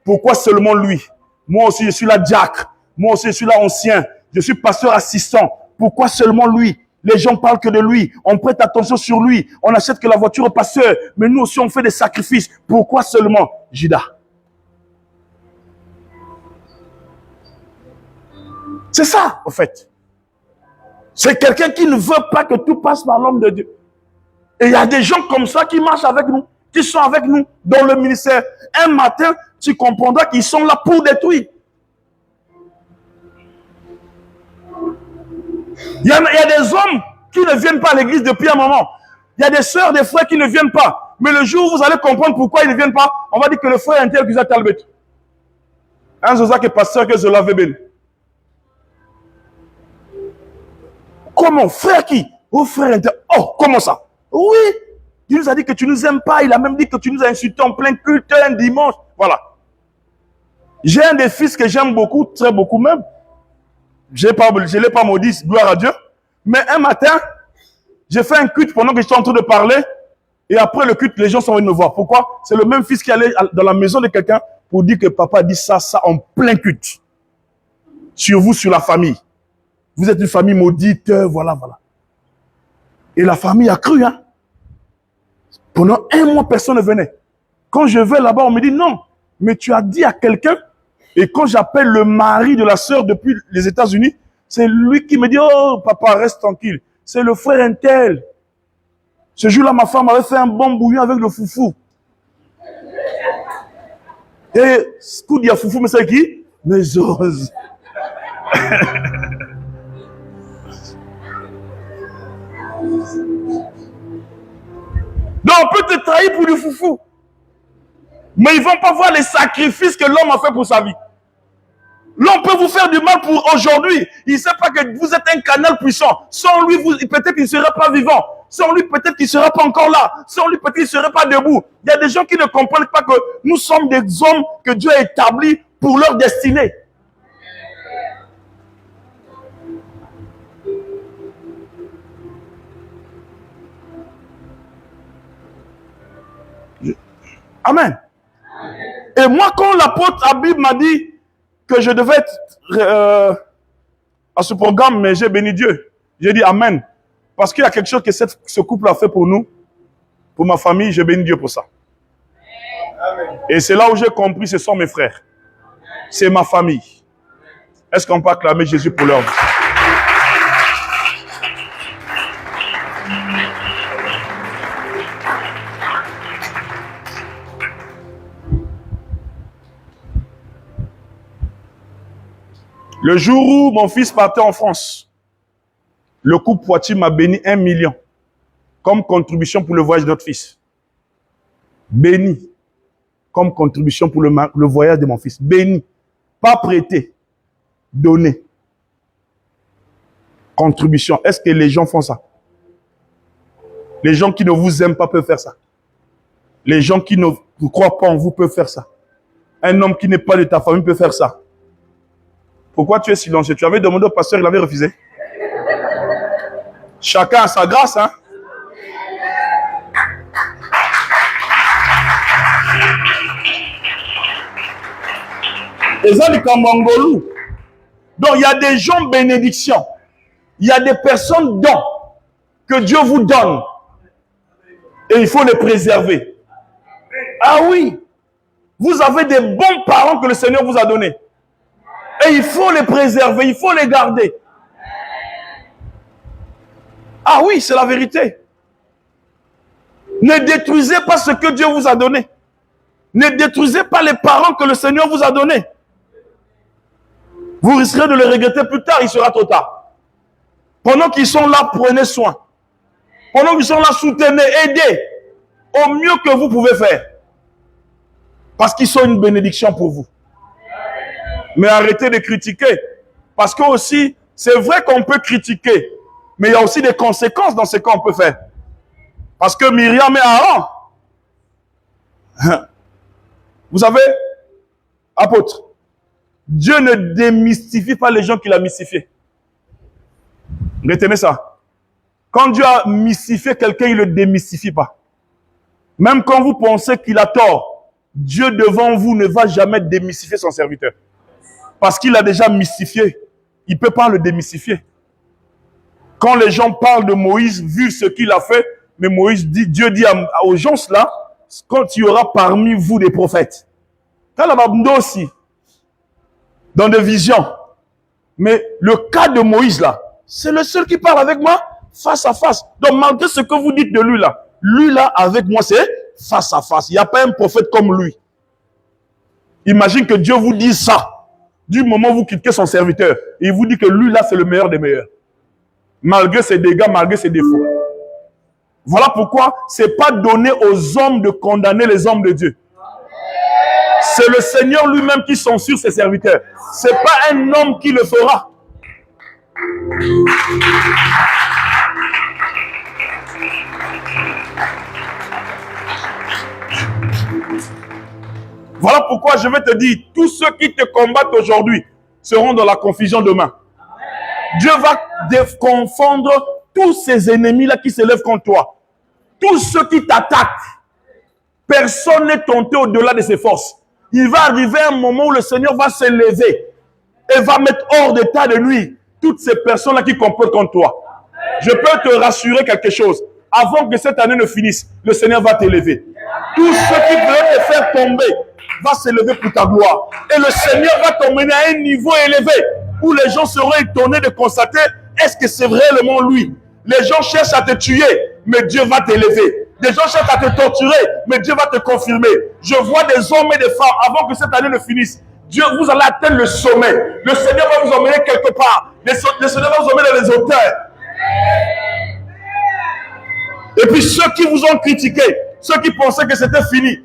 Pourquoi seulement lui? Moi aussi, je suis la diacre. Moi aussi, je suis là ancien. Je suis pasteur assistant. Pourquoi seulement lui? Les gens parlent que de lui. On prête attention sur lui. On achète que la voiture au pasteur. Mais nous aussi, on fait des sacrifices. Pourquoi seulement Judas? C'est ça, en fait. C'est quelqu'un qui ne veut pas que tout passe par l'homme de Dieu. Et il y a des gens comme ça qui marchent avec nous, qui sont avec nous dans le ministère. Un matin, tu comprendras qu'ils sont là pour détruire. Il y a des hommes qui ne viennent pas à l'église depuis un moment. Il y a des sœurs, des frères qui ne viennent pas. Mais le jour où vous allez comprendre pourquoi ils ne viennent pas, on va dire que le frère est un tel qui vous a talbé. Un Zosa qui est pasteur que je l'avais bien. Comment? Frère qui? Oh, frère inter... Oh, comment ça? Oui. Il nous a dit que tu ne nous aimes pas. Il a même dit que tu nous as insultés en plein culte un dimanche. Voilà. J'ai un des fils que j'aime beaucoup, très beaucoup même. Je ne l'ai pas maudit, gloire à Dieu. Mais un matin, j'ai fait un culte pendant que j'étais en train de parler. Et après le culte, les gens sont venus me voir. Pourquoi? C'est le même fils qui allait dans la maison de quelqu'un pour dire que papa dit ça en plein culte. Sur vous, sur la famille. Vous êtes une famille maudite, voilà, voilà. Et la famille a cru, hein. Pendant un mois, personne ne venait. Quand je vais là-bas, on me dit non, mais tu as dit à quelqu'un. Et quand j'appelle le mari de la sœur depuis les États-Unis, c'est lui qui me dit, oh, papa, reste tranquille. C'est le frère Intel. Ce jour-là, ma femme avait fait un bon bouillon avec le foufou. Et ce coup dit à foufou, mais c'est qui? Mes os. Donc on peut te trahir pour du foufou. Mais ils ne vont pas voir les sacrifices que l'homme a fait pour sa vie. L'homme peut vous faire du mal pour aujourd'hui. Il ne sait pas que vous êtes un canal puissant. Sans lui, peut-être qu'il ne serait pas vivant. Sans lui, peut-être qu'il ne serait pas encore là. Sans lui, peut-être qu'il ne serait pas debout. Il y a des gens qui ne comprennent pas que nous sommes des hommes que Dieu a établis pour leur destinée. Amen. Et moi, quand l'apôtre Habib m'a dit que je devais être à ce programme, mais j'ai béni Dieu. J'ai dit Amen. Parce qu'il y a quelque chose que ce couple a fait pour nous, pour ma famille, j'ai béni Dieu pour ça. Amen. Et c'est là où j'ai compris, ce sont mes frères. C'est ma famille. Est-ce qu'on peut acclamer Jésus pour leur vie? Le jour où mon fils partait en France, le couple Poitiers m'a béni 1 million comme contribution pour le voyage de notre fils. Béni comme contribution pour le voyage de mon fils. Béni. Pas prêté. Donné. Contribution. Est-ce que les gens font ça? Les gens qui ne vous aiment pas peuvent faire ça. Les gens qui ne vous croient pas en vous peuvent faire ça. Un homme qui n'est pas de ta famille peut faire ça. Pourquoi tu es silencieux? Tu avais demandé au pasteur, il avait refusé. Chacun a sa grâce, hein. Et ça, du Kambangolou. Donc, il y a des gens bénédictions. Il y a des personnes dons que Dieu vous donne. Et il faut les préserver. Ah oui. Vous avez des bons parents que le Seigneur vous a donnés. Et il faut les préserver, il faut les garder. Ah oui, c'est la vérité. Ne détruisez pas ce que Dieu vous a donné. Ne détruisez pas les parents que le Seigneur vous a donnés. Vous risquerez de le regretter plus tard, il sera trop tard. Pendant qu'ils sont là, prenez soin. Pendant qu'ils sont là, soutenez, aidez au mieux que vous pouvez faire. Parce qu'ils sont une bénédiction pour vous. Mais arrêtez de critiquer. Parce que aussi, c'est vrai qu'on peut critiquer. Mais il y a aussi des conséquences dans ce qu'on peut faire. Parce que Myriam et Aaron. Vous savez, apôtre, Dieu ne démystifie pas les gens qu'il a mystifiés. Retenez ça. Quand Dieu a mystifié quelqu'un, il ne le démystifie pas. Même quand vous pensez qu'il a tort, Dieu devant vous ne va jamais démystifier son serviteur. Parce qu'il a déjà mystifié. Il ne peut pas le démystifier. Quand les gens parlent de Moïse, vu ce qu'il a fait, mais Moïse dit, Dieu dit aux gens là, quand il y aura parmi vous des prophètes. Quand la aussi, dans des visions. Mais le cas de Moïse là, c'est le seul qui parle avec moi face à face. Donc malgré ce que vous dites de lui là avec moi c'est face à face. Il n'y a pas un prophète comme lui. Imagine que Dieu vous dise ça. Du moment où vous quittez son serviteur, il vous dit que lui là c'est le meilleur des meilleurs. Malgré ses dégâts, malgré ses défauts. Voilà pourquoi c'est pas donné aux hommes de condamner les hommes de Dieu. C'est le Seigneur lui-même qui censure ses serviteurs. C'est pas un homme qui le fera. Voilà pourquoi je vais te dire, tous ceux qui te combattent aujourd'hui seront dans la confusion demain. Dieu va confondre tous ces ennemis-là qui se lèvent contre toi. Tous ceux qui t'attaquent. Personne n'est tenté au-delà de ses forces. Il va arriver un moment où le Seigneur va se lever et va mettre hors d'état de lui toutes ces personnes-là qui complotent contre toi. Je peux te rassurer quelque chose. Avant que cette année ne finisse, le Seigneur va t'élever. Tous ceux qui veulent te faire tomber va s'élever pour ta gloire. Et le Seigneur va t'emmener à un niveau élevé où les gens seront étonnés de constater est-ce que c'est réellement lui. Les gens cherchent à te tuer, mais Dieu va t'élever. Des gens cherchent à te torturer, mais Dieu va te confirmer. Je vois des hommes et des femmes, avant que cette année ne finisse, Dieu, vous allez atteindre le sommet. Le Seigneur va vous emmener quelque part. Le Seigneur va vous emmener dans les hauteurs. Et puis ceux qui vous ont critiqué, ceux qui pensaient que c'était fini,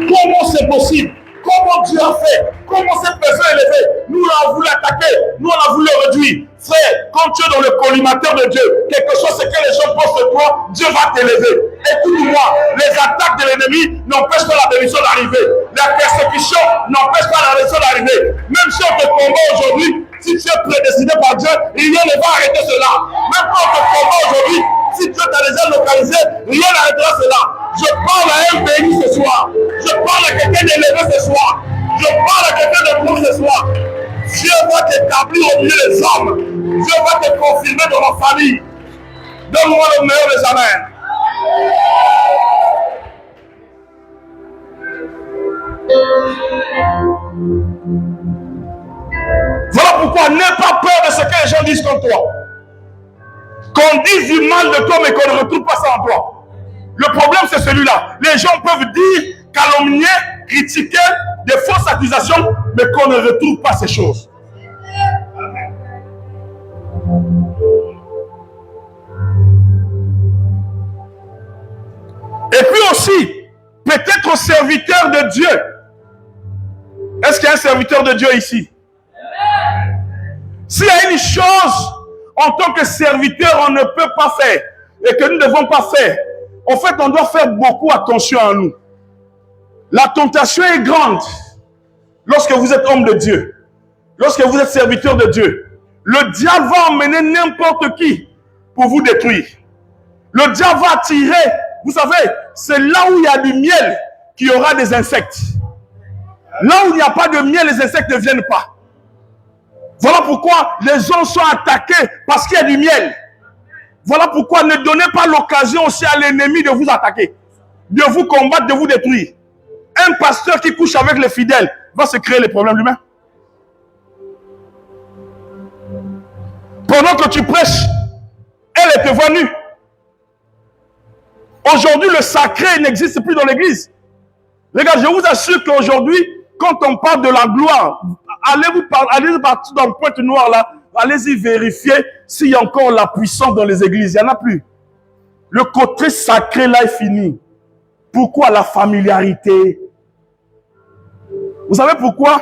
comment c'est possible? Comment Dieu a fait? Comment cette personne est élevée? Nous, on a voulu l'attaquer. Nous, on a voulu le réduire. Frère, quand tu es dans le collimateur de Dieu, quelque chose c'est que les gens pensent de toi, Dieu va t'élever. Écoute-moi, les attaques de l'ennemi n'empêchent pas la bénédiction d'arriver. La persécution n'empêche pas la bénédiction d'arriver. Même si on te combat aujourd'hui, si tu es prédestiné par Dieu, rien ne va arrêter cela. Même quand on te combat aujourd'hui, si Dieu t'a déjà localisé, rien n'arrêtera cela. Je parle à un béni ce soir. Je parle à quelqu'un d'élevé ce soir. Je parle à quelqu'un de bon ce soir. Dieu va t'établir au milieu des hommes. Dieu va te confirmer dans la famille. Donne-moi le meilleur des amens. Voilà pourquoi n'aie pas peur de ce que les gens disent contre toi. Qu'on dise du mal de toi, mais qu'on ne retrouve pas ça en toi. Le problème, c'est celui-là. Les gens peuvent dire, calomnier, critiquer, des fausses accusations, mais qu'on ne retrouve pas ces choses. Et puis aussi, peut-être serviteur de Dieu. Est-ce qu'il y a un serviteur de Dieu ici? S'il y a une chose en tant que serviteur, on ne peut pas faire et que nous ne devons pas faire, en fait, on doit faire beaucoup attention à nous. La tentation est grande lorsque vous êtes homme de Dieu, lorsque vous êtes serviteur de Dieu. Le diable va emmener n'importe qui pour vous détruire. Le diable va attirer, vous savez, c'est là où il y a du miel qu'il y aura des insectes. Là où il n'y a pas de miel, les insectes ne viennent pas. Voilà pourquoi les gens sont attaqués parce qu'il y a du miel. Voilà pourquoi ne donnez pas l'occasion aussi à l'ennemi de vous attaquer, de vous combattre, de vous détruire. Un pasteur qui couche avec les fidèles va se créer les problèmes lui-même. Pendant que tu prêches, elle te voit nue. Aujourd'hui, le sacré n'existe plus dans l'église. Les gars, je vous assure qu'aujourd'hui, quand on parle de la gloire, allez partir dans le pointe noire là, allez-y vérifier s'il y a encore la puissance dans les églises. Il n'y en a plus. Le côté sacré là est fini. Pourquoi la familiarité? Vous savez pourquoi?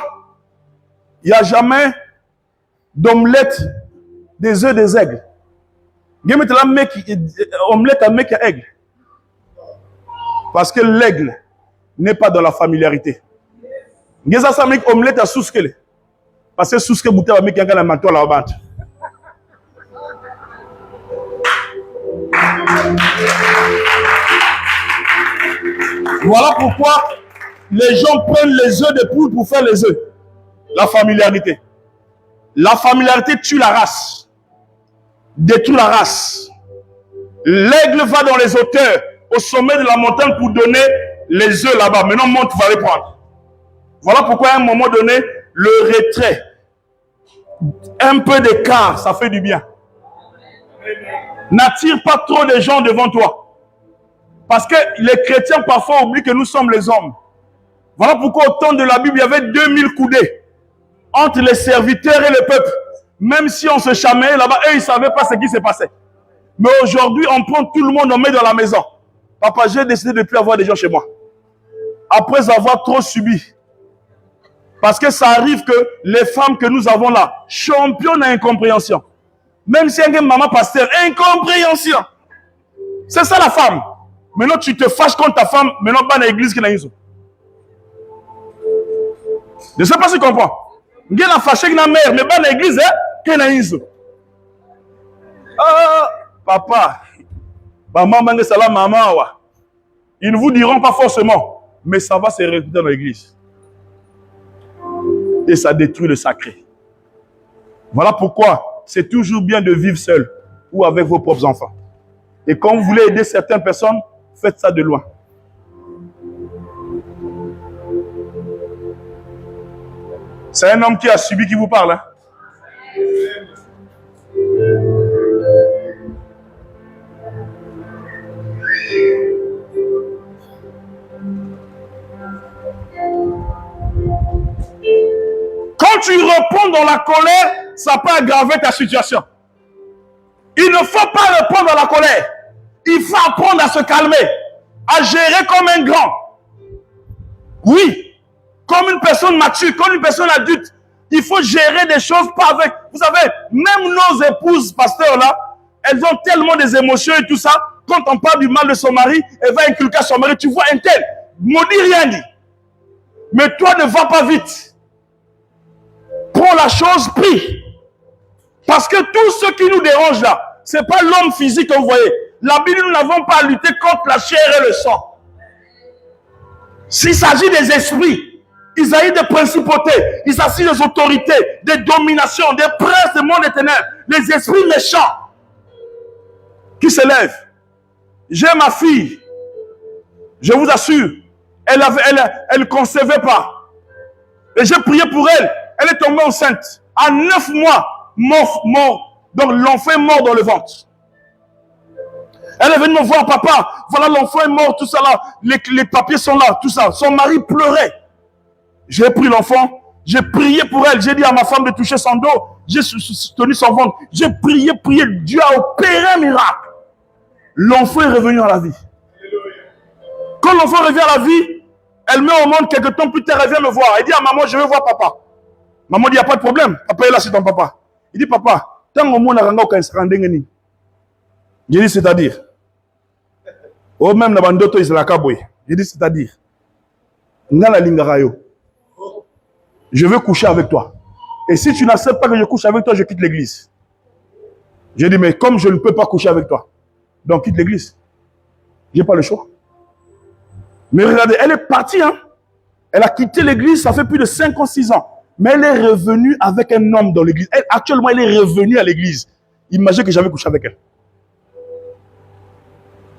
Il n'y a jamais d'omelette des œufs des aigles. Omelette à mec à aigle. Parce que l'aigle n'est pas dans la familiarité. Ngeza sa mec omelette à souskele. Parce que souskele bouté va mec yanga la manto la bande. Voilà pourquoi les gens prennent les œufs de poule pour faire les œufs. La familiarité. La familiarité tue la race. Détruit la race. L'aigle va dans les hauteurs, au sommet de la montagne pour donner les œufs là-bas. Maintenant, monte, va les prendre. Voilà pourquoi à un moment donné, le retrait, un peu d'écart, ça fait du bien. N'attire pas trop de gens devant toi. Parce que les chrétiens parfois oublient que nous sommes les hommes. Voilà pourquoi au temps de la Bible, il y avait 2000 coudées entre les serviteurs et le peuple. Même si on se chamaillait là-bas, eux, ils ne savaient pas ce qui se passait. Mais aujourd'hui, on prend tout le monde, on met dans la maison. Papa, j'ai décidé de ne plus avoir des gens chez moi. Après avoir trop subi. Parce que ça arrive que les femmes que nous avons là, championnes à incompréhension. Même si il y a une maman pasteur, incompréhension. C'est ça la femme. Maintenant, tu te fâches contre ta femme, maintenant, pas dans l'église qui n'a une. Je ne sais pas si tu comprends. Il y a fâché avec la mère, mais pas dans l'église qui n'a une. Ah, papa, maman, maman, ils ne vous diront pas forcément, mais ça va se répercuter dans l'église. Et ça détruit le sacré. Voilà pourquoi c'est toujours bien de vivre seul ou avec vos propres enfants. Et quand vous voulez aider certaines personnes, faites ça de loin. C'est un homme qui a subi qui vous parle. Hein? Quand tu réponds dans la colère, ça peut aggraver ta situation. Il ne faut pas répondre dans la colère. Il faut apprendre à se calmer, à gérer comme un grand. Oui, comme une personne mature, comme une personne adulte. Il faut gérer des choses pas avec. Vous savez, même nos épouses, pasteurs là, elles ont tellement des émotions et tout ça. Quand on parle du mal de son mari, elle va inculquer à son mari. Tu vois un tel, maudit rien dit. Mais toi ne va pas vite. Prends la chose, prie. Parce que tout ce qui nous dérange là, ce n'est pas l'homme physique que vous voyez. La Bible, nous n'avons pas à lutter contre la chair et le sang. S'il s'agit des esprits, il s'agit des principautés, il s'agit des autorités, des dominations, des princes du monde des ténèbres, les esprits méchants qui se lèvent. J'ai ma fille, je vous assure, elle ne concevait pas. Et j'ai prié pour elle, elle est tombée enceinte. À 9 mois, mort. Donc l'enfant est mort dans le ventre. Elle est venue me voir, papa, voilà l'enfant est mort, tout ça là, les papiers sont là, tout ça. Son mari pleurait. J'ai pris l'enfant, j'ai prié pour elle, j'ai dit à ma femme de toucher son dos, j'ai tenu son ventre, j'ai prié, Dieu a opéré un miracle. L'enfant est revenu à la vie. Quand l'enfant revient à la vie, elle met au monde quelques temps plus tard, elle vient me voir, elle dit à maman, je veux voir papa. Maman dit, il n'y a pas de problème, papa est là, c'est ton papa. Il dit, papa, tant au monde, j'ai dit, c'est-à-dire, oh, même la bandoto, il se la caboye. J'ai dit, c'est-à-dire, je veux coucher avec toi. Et si tu n'acceptes pas que je couche avec toi, je quitte l'église. J'ai dit, mais comme je ne peux pas coucher avec toi, donc quitte l'église. Je n'ai pas le choix. Mais regardez, elle est partie. Hein? Elle a quitté l'église, ça fait plus de 5 ans, 6 ans. Mais elle est revenue avec un homme dans l'église. Actuellement, elle est revenue à l'église. Imaginez que j'avais couché avec elle.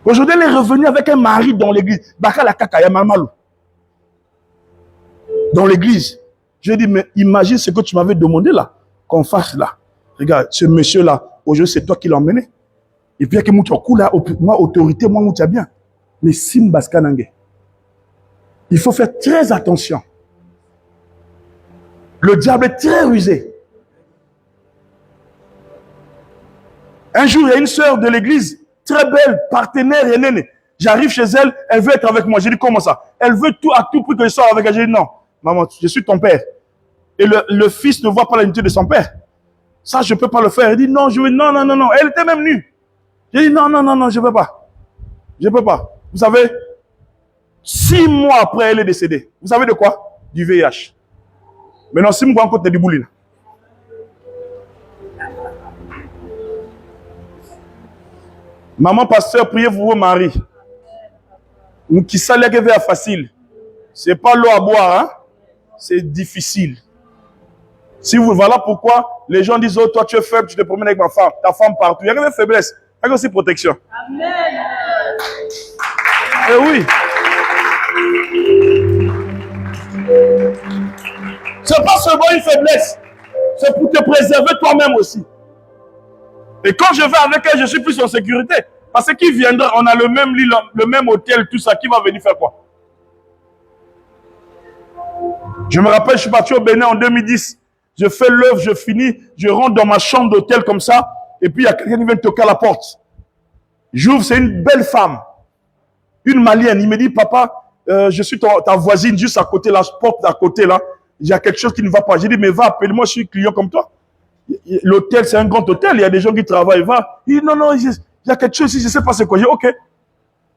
Aujourd'hui, elle est revenue avec un mari dans l'église. Dans l'église. Je dis, mais imagine ce que tu m'avais demandé là, qu'on fasse là. Regarde, ce monsieur-là, aujourd'hui, c'est toi qui l'as emmené. Et puis, il y a que moi, autorité, moi, je bien. Mais Sim Baskanange. Il faut faire très attention. Le diable est très rusé. Un jour, il y a une sœur de l'église, très belle, partenaire, Hélène. J'arrive chez elle, elle veut être avec moi. J'ai dit, comment ça? Elle veut tout à tout prix que je sorte avec elle. J'ai dit, non, maman, je suis ton père. Et le fils ne voit pas l'unité de son père. Ça, je ne peux pas le faire. Elle dit, non, je veux, non. Elle était même nue. J'ai dit, non, je ne peux pas. Je ne peux pas. Vous savez, 6 mois après, elle est décédée. Vous savez de quoi? Du VIH. Maintenant, 6 mois encore, tu as du bouline. Maman pasteur, priez pour vos maris. Qui s'allait que vers facile. C'est pas l'eau à boire, hein? C'est difficile. Si vous, voilà pourquoi les gens disent, oh, toi tu es faible, tu te promènes avec ma femme, ta femme partout. Il y a que des faiblesses, il y a aussi protection. Amen. Eh oui. C'est pas seulement une faiblesse, c'est pour te préserver toi-même aussi. Et quand je vais avec elle, je suis plus en sécurité. Parce que qui viendra, on a le même lit, le même hôtel, tout ça, qui va venir faire quoi? Je me rappelle, je suis parti au Bénin en 2010. Je fais l'œuvre, je finis, je rentre dans ma chambre d'hôtel comme ça, et puis il y a quelqu'un qui vient toquer à la porte. J'ouvre, c'est une belle femme, une Malienne. Il me dit, papa, je suis ta voisine juste à côté, la porte d'à côté là. Il y a quelque chose qui ne va pas. J'ai dit, mais va, appelle-moi, je suis client comme toi. L'hôtel, c'est un grand hôtel, il y a des gens qui travaillent, va. Il dit, non, non, il y a quelque chose ici, je ne sais pas c'est quoi. J'ai dit, ok.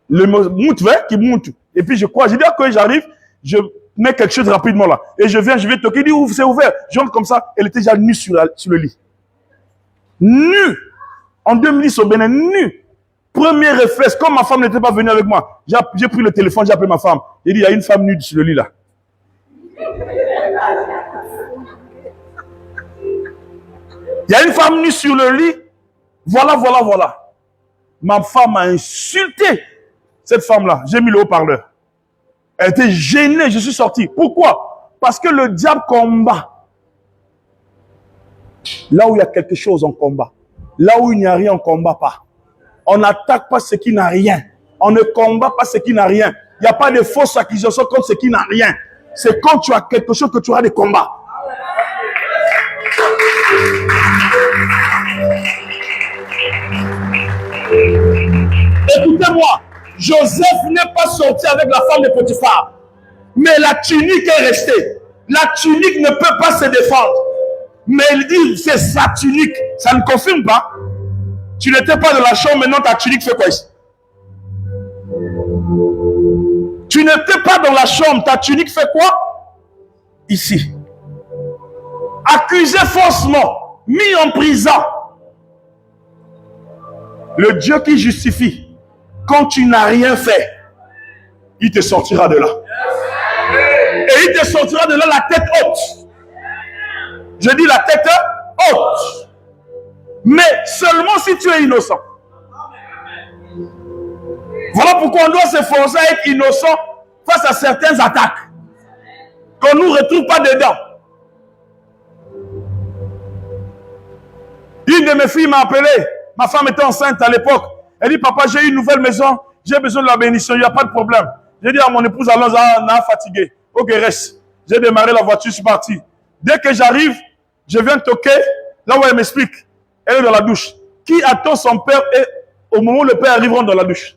Le monte, qui monte. Et puis je crois, j'ai dit, quand j'arrive, je mets quelque chose rapidement là. Et je viens, je vais toquer, il dit, ouvre, c'est ouvert. J'entre comme ça, elle était déjà nue sur le lit. Nue. En 2010 au Bénin, nue. Premier réflexe, comme ma femme n'était pas venue avec moi, j'ai pris le téléphone, j'ai appelé ma femme. J'ai dit, il y a une femme nue sur le lit là. Il y a une femme nue sur le lit. Voilà, voilà, voilà. Ma femme m'a insulté. Cette femme-là, j'ai mis le haut-parleur. Elle était gênée, je suis sorti. Pourquoi? Parce que le diable combat. Là où il y a quelque chose, on combat. Là où il n'y a rien, on ne combat pas. On n'attaque pas ce qui n'a rien. On ne combat pas ce qui n'a rien. Il n'y a pas de fausses accusations contre ce qui n'a rien. C'est quand tu as quelque chose que tu auras des combats. Écoutez-moi, Joseph n'est pas sorti avec la femme de Potiphar, mais la tunique est restée. La tunique ne peut pas se défendre. Mais il dit, c'est sa tunique. Ça ne confirme pas. Tu n'étais pas dans la chambre, maintenant ta tunique fait quoi ici? Tu n'étais pas dans la chambre, ta tunique fait quoi? Ici. Accusé faussement, mis en prison. Le Dieu qui justifie, quand tu n'as rien fait, il te sortira de là. Et il te sortira de là la tête haute. Je dis la tête haute. Mais seulement si tu es innocent. Voilà pourquoi on doit s'efforcer à être innocent face à certaines attaques. Qu'on ne nous retrouve pas dedans. Une de mes filles m'a appelé. Ma femme était enceinte à l'époque. Elle dit, papa, j'ai une nouvelle maison. J'ai besoin de la bénédiction. Il n'y a pas de problème. J'ai dit à mon épouse, allons, on a fatigué. Ok, reste. J'ai démarré la voiture, je suis parti. Dès que j'arrive, je viens toquer. Là où elle m'explique. Elle est dans la douche. Qui attend son père et au moment où le père arrivera dans la douche?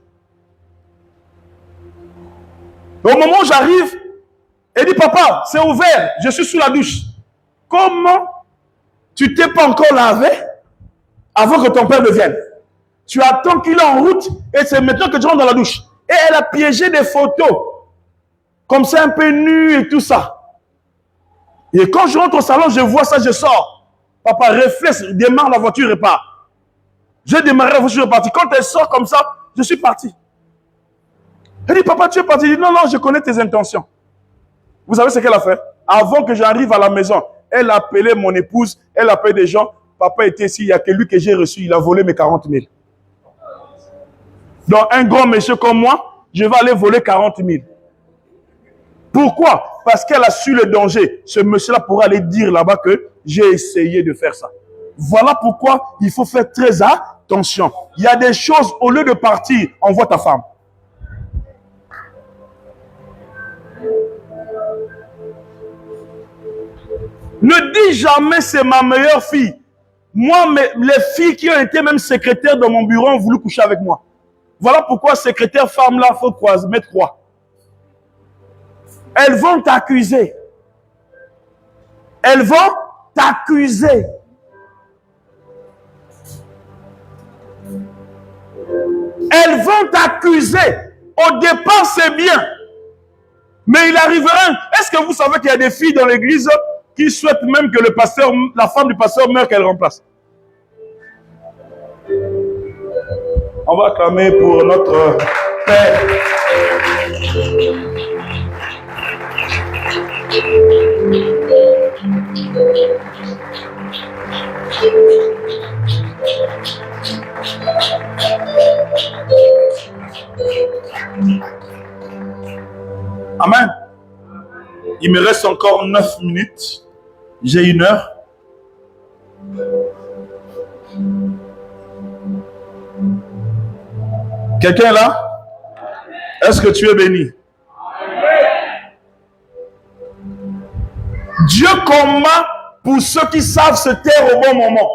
Au moment où j'arrive, elle dit, papa, c'est ouvert. Je suis sous la douche. Comment tu t'es pas encore lavé avant que ton père ne vienne? Tu attends qu'il est en route et c'est maintenant que tu rentres dans la douche. Et elle a piégé des photos. Comme ça, un peu nu et tout ça. Et quand je rentre au salon, je vois ça, je sors. Papa, réflexe, démarre la voiture et part. J'ai démarré la voiture, je suis parti. Quand elle sort comme ça, je suis parti. Elle dit, papa, tu es parti? Je dis, non, non, je connais tes intentions. Vous savez ce qu'elle a fait? Avant que j'arrive à la maison, elle a appelé mon épouse, elle a appelé des gens. Papa était ici, il n'y a que lui que j'ai reçu, il a volé mes 40 000. Donc, un grand monsieur comme moi, je vais aller voler 40 000. Pourquoi? Parce qu'elle a su le danger. Ce monsieur-là pourra aller dire là-bas que j'ai essayé de faire ça. Voilà pourquoi il faut faire très attention. Il y a des choses, au lieu de partir, envoie ta femme. Ne dis jamais c'est ma meilleure fille. Moi, les filles qui ont été même secrétaires dans mon bureau ont voulu coucher avec moi. Voilà pourquoi secrétaire femme là, il faut mettre quoi? Elles vont t'accuser. Elles vont t'accuser. Elles vont t'accuser. Au départ, c'est bien. Mais il arrivera. Est-ce que vous savez qu'il y a des filles dans l'église qui souhaitent même que le pasteur, la femme du pasteur meure qu'elle remplace? On va acclamer pour notre Père. Amen. Il me reste encore 9 minutes. J'ai 1 heure. Quelqu'un est là? Est-ce que tu es béni? Dieu combat pour ceux qui savent se taire au bon moment.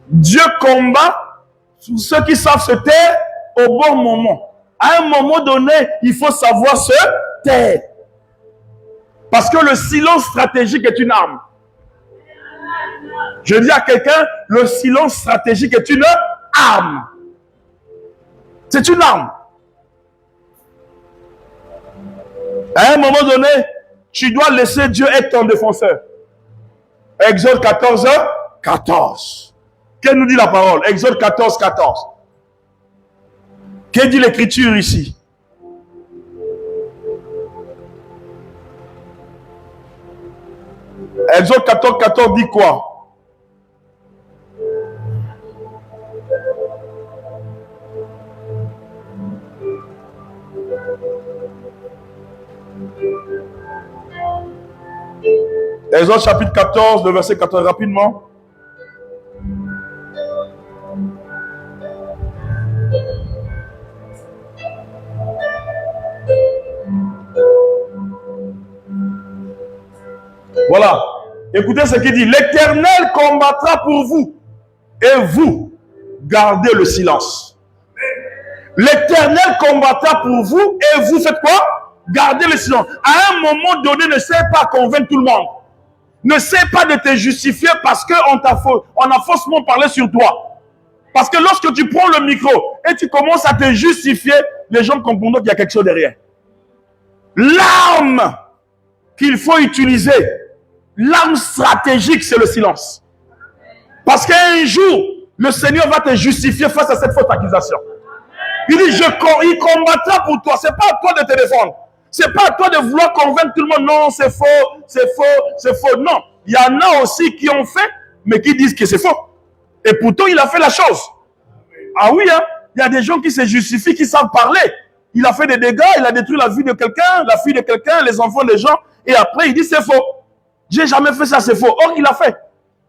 Dieu combat pour ceux qui savent se taire au bon moment. À un moment donné, il faut savoir se taire. Parce que le silence stratégique est une arme. Je dis à quelqu'un, le silence stratégique est une arme. C'est une arme. À un moment donné, tu dois laisser Dieu être ton défenseur. Exode 14, 14. Qu'est-ce que nous dit la parole? Exode 14, 14. Que dit l'écriture ici? Exode 14, 14 dit quoi? Exode chapitre 14, le verset 14, rapidement. Voilà. Écoutez ce qu'il dit. L'Éternel combattra pour vous et vous gardez le silence. L'Éternel combattra pour vous et vous faites quoi? Gardez le silence. À un moment donné, ne sais pas convaincre tout le monde. Ne sais pas de te justifier parce qu'on a faussement parlé sur toi. Parce que lorsque tu prends le micro et tu commences à te justifier, les gens comprendront qu'il y a quelque chose derrière. L'arme qu'il faut utiliser, l'arme stratégique, c'est le silence. Parce qu'un jour, le Seigneur va te justifier face à cette fausse accusation. Il dit, il combattra pour toi. C'est pas à toi de te défendre. C'est pas à toi de vouloir convaincre tout le monde. Non, c'est faux, c'est faux, c'est faux. Non, il y en a aussi qui ont fait, mais qui disent que c'est faux. Et pourtant, il a fait la chose. Ah oui, hein? Il y a des gens qui se justifient, qui savent parler. Il a fait des dégâts, il a détruit la vie de quelqu'un, la fille de quelqu'un, les enfants des gens. Et après, il dit c'est faux. J'ai jamais fait ça, c'est faux. Or, il a fait.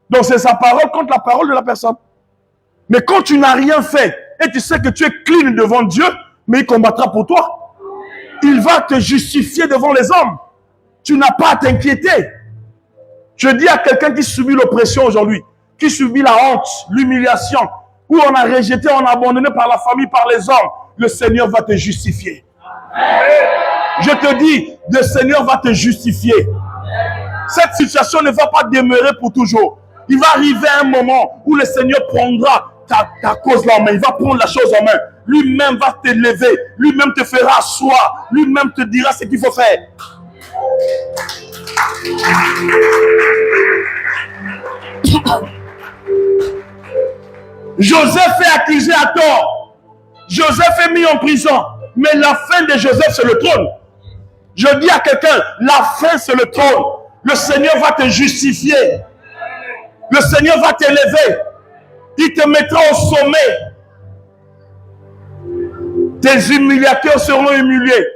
Donc, c'est sa parole contre la parole de la personne. Mais quand tu n'as rien fait, et tu sais que tu es clean devant Dieu, mais il combattra pour toi. Il va te justifier devant les hommes. Tu n'as pas à t'inquiéter. Je dis à quelqu'un qui subit l'oppression aujourd'hui, qui subit la honte, l'humiliation, où on a rejeté, on a abandonné par la famille, par les hommes, le Seigneur va te justifier. Je te dis, le Seigneur va te justifier. Cette situation ne va pas demeurer pour toujours. Il va arriver un moment où le Seigneur prendra ta cause en main. Il va prendre la chose en main. Lui-même va te lever. Lui-même te fera asseoir. Lui-même te dira ce qu'il faut faire. Joseph est accusé à tort. Joseph est mis en prison. Mais la fin de Joseph, c'est le trône. Je dis à quelqu'un, la fin, c'est le trône. Le Seigneur va te justifier. Le Seigneur va t'élever. Il te mettra au sommet. Tes humiliateurs seront humiliés.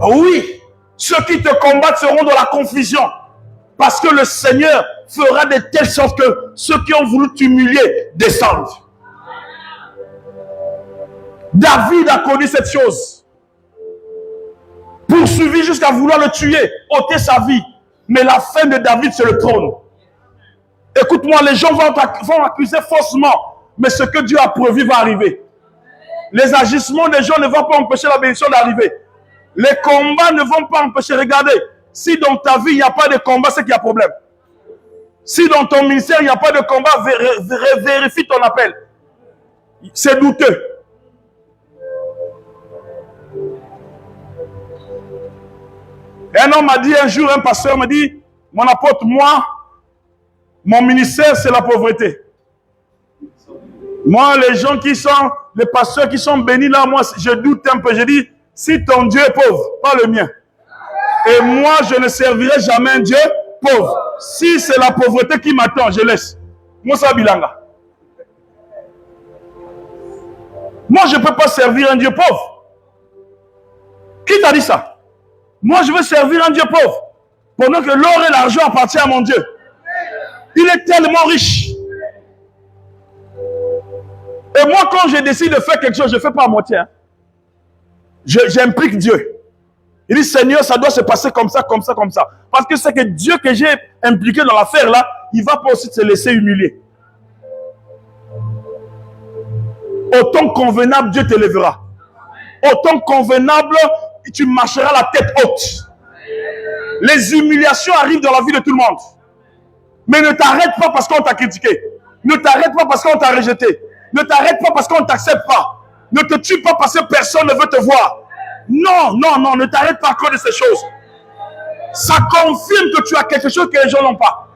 Oui, ceux qui te combattent seront dans la confusion. Parce que le Seigneur fera de telle sorte que ceux qui ont voulu t'humilier descendent. David a connu cette chose. Poursuivi jusqu'à vouloir le tuer, ôter sa vie. Mais la fin de David, c'est le trône. Écoute-moi, les gens vont accuser faussement, mais ce que Dieu a prévu va arriver. Les agissements des gens ne vont pas empêcher la bénédiction d'arriver. Les combats ne vont pas empêcher. Regardez, si dans ta vie, il n'y a pas de combat, c'est qu'il y a problème. Si dans ton ministère, il n'y a pas de combat, vérifie ton appel. C'est douteux. Et un homme m'a dit un jour, un pasteur m'a dit, mon apôtre, moi, mon ministère, c'est la pauvreté. Moi, les gens qui sont, les pasteurs qui sont bénis là, moi, je doute un peu. Je dis, si ton Dieu est pauvre, pas le mien. Et moi, je ne servirai jamais un Dieu pauvre. Si c'est la pauvreté qui m'attend, je laisse. Moi, ça bilanga. Moi, je ne peux pas servir un Dieu pauvre. Qui t'a dit ça? Moi, je veux servir un Dieu pauvre. Pendant que l'or et l'argent appartiennent à mon Dieu. Il est tellement riche. Et moi, quand je décide de faire quelque chose, je ne fais pas à moitié. Hein. J'implique Dieu. Il dit, Seigneur, ça doit se passer comme ça, comme ça, comme ça. Parce que c'est que Dieu que j'ai impliqué dans l'affaire là, il ne va pas aussi te laisser humilier. Autant convenable, Dieu te lèvera. Autant convenable, tu marcheras la tête haute. Les humiliations arrivent dans la vie de tout le monde. Mais ne t'arrête pas parce qu'on t'a critiqué. Ne t'arrête pas parce qu'on t'a rejeté. Ne t'arrête pas parce qu'on ne t'accepte pas. Ne te tue pas parce que personne ne veut te voir. Non, non, non, ne t'arrête pas à cause de ces choses. Ça confirme que tu as quelque chose que les gens n'ont pas.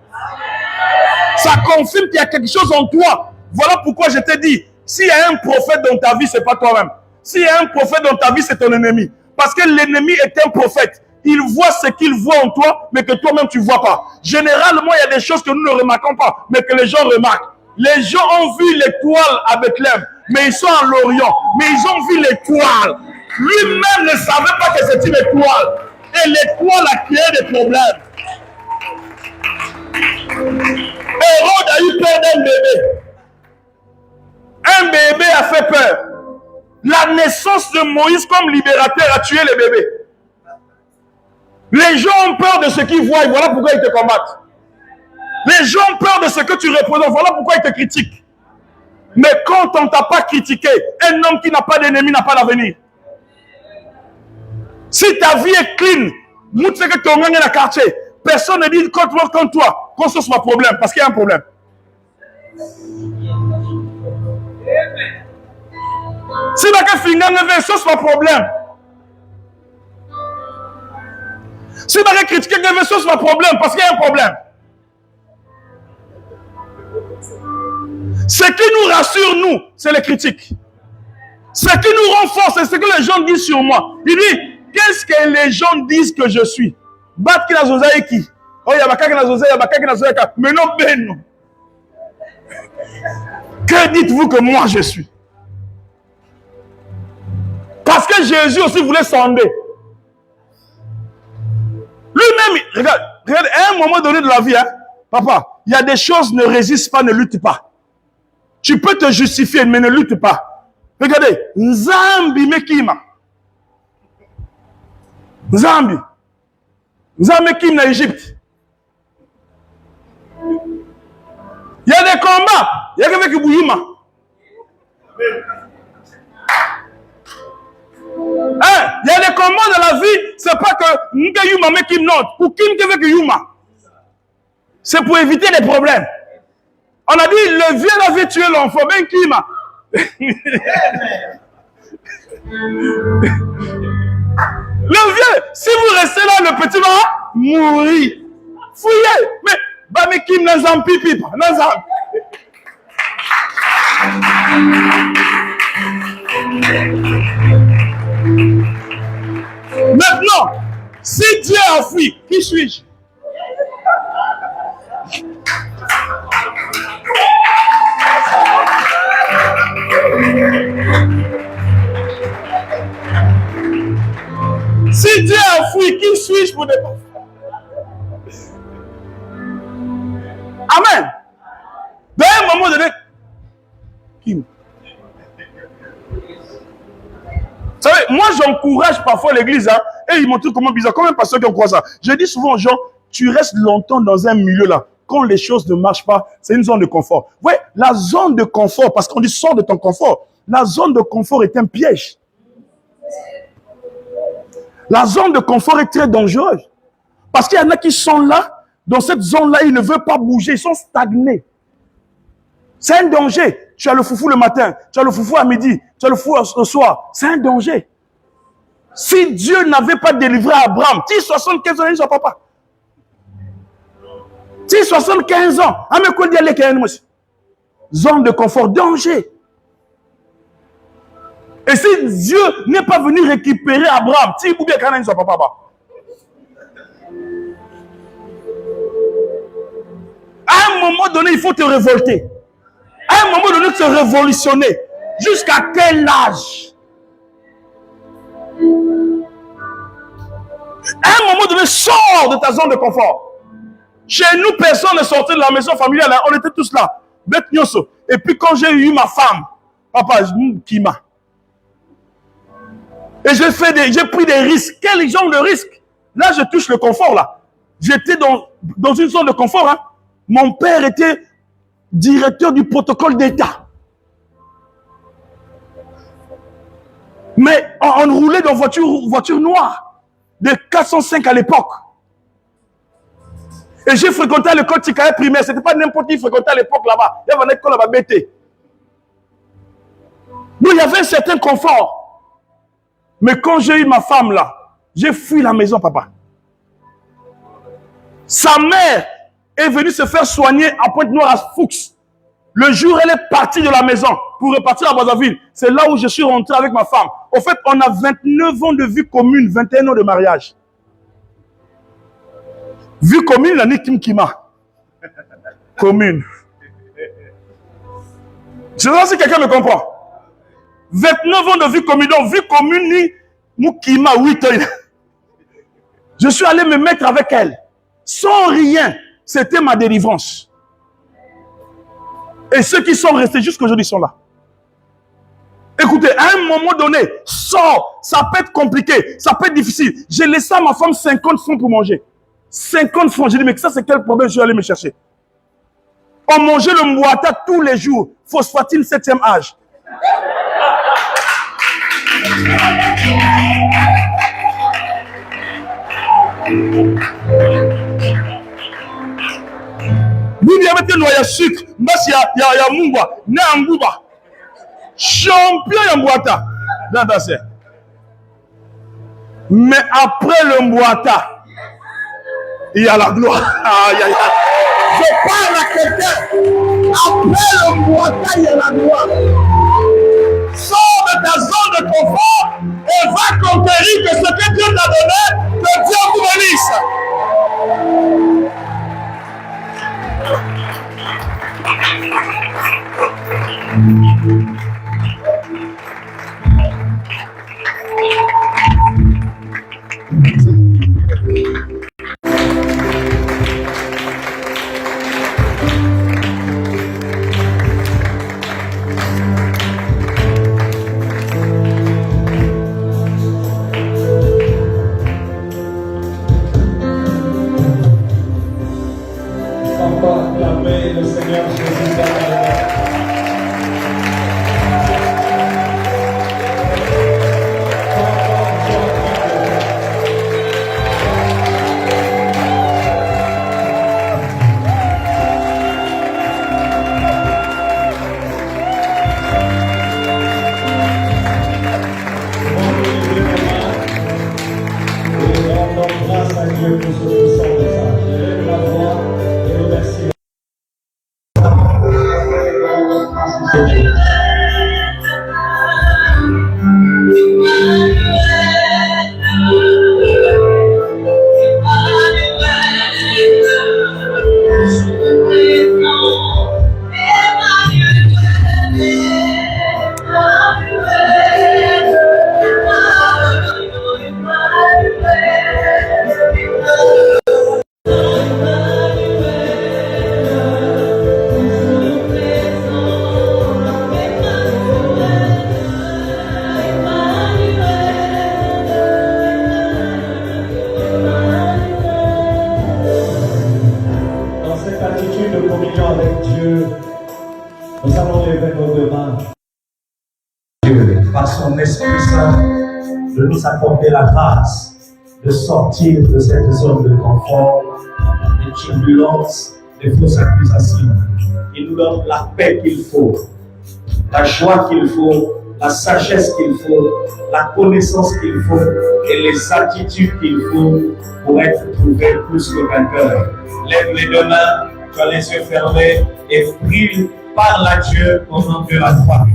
Ça confirme qu'il y a quelque chose en toi. Voilà pourquoi je t'ai dit, s'il y a un prophète dans ta vie, ce n'est pas toi-même. S'il y a un prophète dans ta vie, c'est ton ennemi. Parce que l'ennemi est un prophète. Il voit ce qu'il voit en toi, mais que toi-même tu ne vois pas. Généralement, il y a des choses que nous ne remarquons pas, mais que les gens remarquent. Les gens ont vu l'étoile à Bethléem, mais ils sont à l'Orient. Mais ils ont vu l'étoile. Lui-même ne savait pas que c'était une étoile. Et l'étoile a créé des problèmes. Hérode a eu peur d'un bébé. Un bébé a fait peur. La naissance de Moïse comme libérateur a tué les bébés. Les gens ont peur de ce qu'ils voient et voilà pourquoi ils te combattent. Les gens ont peur de ce que tu représentes, voilà pourquoi ils te critiquent. Mais quand on ne t'a pas critiqué, un homme qui n'a pas d'ennemi n'a pas d'avenir. Si ta vie est clean, personne ne dit contre toi, qu'on ce soit problème, parce qu'il y a un problème. Si ce soit problème. Si tu as critiqué quelque chose, c'est un problème, parce qu'il y a un problème. Ce qui nous rassure, nous, c'est les critiques. Ce qui nous renforce, c'est ce que les gens disent sur moi. Il dit, qu'est-ce que les gens disent que je suis? Bat qui n'a zozaï qui? Oh, il y a bakaki na zozaï, il y a bakaki na zozaï. Mais non, ben non. Que dites-vous que moi je suis? Parce que Jésus aussi voulait sonder. Lui-même, regarde, à un moment donné de la vie, hein, papa, il y a des choses, ne résiste pas, ne lutte pas. Tu peux te justifier, mais ne lutte pas. Regardez, Nzambi Mekima. Nzambi. Nzambi Mekima en Égypte. Il y a des combats. Il y a quelqu'un qui bouillima. Hein? Il y a des combats dans la vie, c'est pas que Nka Yuma Mekim non, ou Kim Kevek Yuma. C'est pour éviter les problèmes. On a dit, le vieux avait tué l'enfant, ben Kima. Le vieux, si vous restez là, le petit va mourir. Fouillez. Mais, bah, mais Kim Nazam Pipi, Nazam. Maintenant, si Dieu a fui, qui suis-je? Si Dieu a fui, qui suis-je pour ne pas? Amen. Dans un moment donné, qui? Vous savez, moi j'encourage parfois l'église, hein, et ils m'ont dit comment bizarre, combien de pasteurs qui ont ça? Je dis souvent aux gens, tu restes longtemps dans un milieu là, quand les choses ne marchent pas, c'est une zone de confort. Vous voyez, la zone de confort, parce qu'on dit sors de ton confort, la zone de confort est un piège. La zone de confort est très dangereuse. Parce qu'il y en a qui sont là, dans cette zone-là, ils ne veulent pas bouger, ils sont stagnés. C'est un danger. Tu as le foufou le matin, tu as le foufou à midi, tu as le foufou le soir. C'est un danger. Si Dieu n'avait pas délivré Abraham, tu 75 ans, il ne soit papa. Tu 75 ans, zone de confort, danger. Et si Dieu n'est pas venu récupérer Abraham, si vous bien quand même papa. À un moment donné, il faut te révolter. À un moment donné, te révolutionner. Jusqu'à quel âge? À un moment donné, sors de ta zone de confort. Chez nous, personne n'est sorti de la maison familiale. On était tous là. Et puis quand j'ai eu ma femme, papa, Kima. Et j'ai pris des risques. Quel genre de risques? Là, je touche le confort, là. J'étais dans une zone de confort, hein. Mon père était directeur du protocole d'État. Mais on roulait dans voiture noire, de 405 à l'époque. Et j'ai fréquenté l'école Tikaye primaire. C'était pas n'importe qui fréquentait à l'époque là-bas. Il y avait une école là-bas, BT. Donc il y avait un certain confort. Mais quand j'ai eu ma femme là, j'ai fui la maison, papa. Sa mère est venue se faire soigner à Pointe-Noire à Fuchs. Le jour où elle est partie de la maison pour repartir à Brazzaville, c'est là où je suis rentré avec ma femme. Au fait, on a 29 ans de vie commune, 21 ans de mariage. Vie commune, la Nikim Kima. Commune. Je ne sais pas si quelqu'un me comprend. 29 ans de vie commune, donc vie commune, ni Moukima, 8 ans. Je suis allé me mettre avec elle. Sans rien. C'était ma délivrance. Et ceux qui sont restés jusqu'aujourd'hui sont là. Écoutez, à un moment donné, sors, ça peut être compliqué, ça peut être difficile. J'ai laissé à ma femme 50 francs pour manger. 50 francs. J'ai dit, mais ça, c'est quel problème? Je suis allé me chercher. On mangeait le mouata tous les jours. Phosphatine 7e âge. Vous y avez noyé sucre, mais il y a Mumba, Nangouba. Champion Yambouata. Mais après le Mbouata, il y a la gloire. Je parle à quelqu'un. Après le Mbouata, il y a la gloire. Sors de ta zone de confort et va conquérir que ce que Dieu t'a donné, que Dieu vous bénisse. Le Seigneur Jésus est grâce à Dieu pour ce puissant message. Élève la voix et remercie. Par son Esprit Saint, de nous accorder la grâce de sortir de cette zone de confort, des turbulences, des fausses accusations. Il nous donne la paix qu'il faut, la joie qu'il faut, la sagesse qu'il faut, la connaissance qu'il faut et les attitudes qu'il faut pour être trouvé plus que vainqueur. Lève les deux mains, tu as les yeux fermés et prie, parle à Dieu au nom de la croix.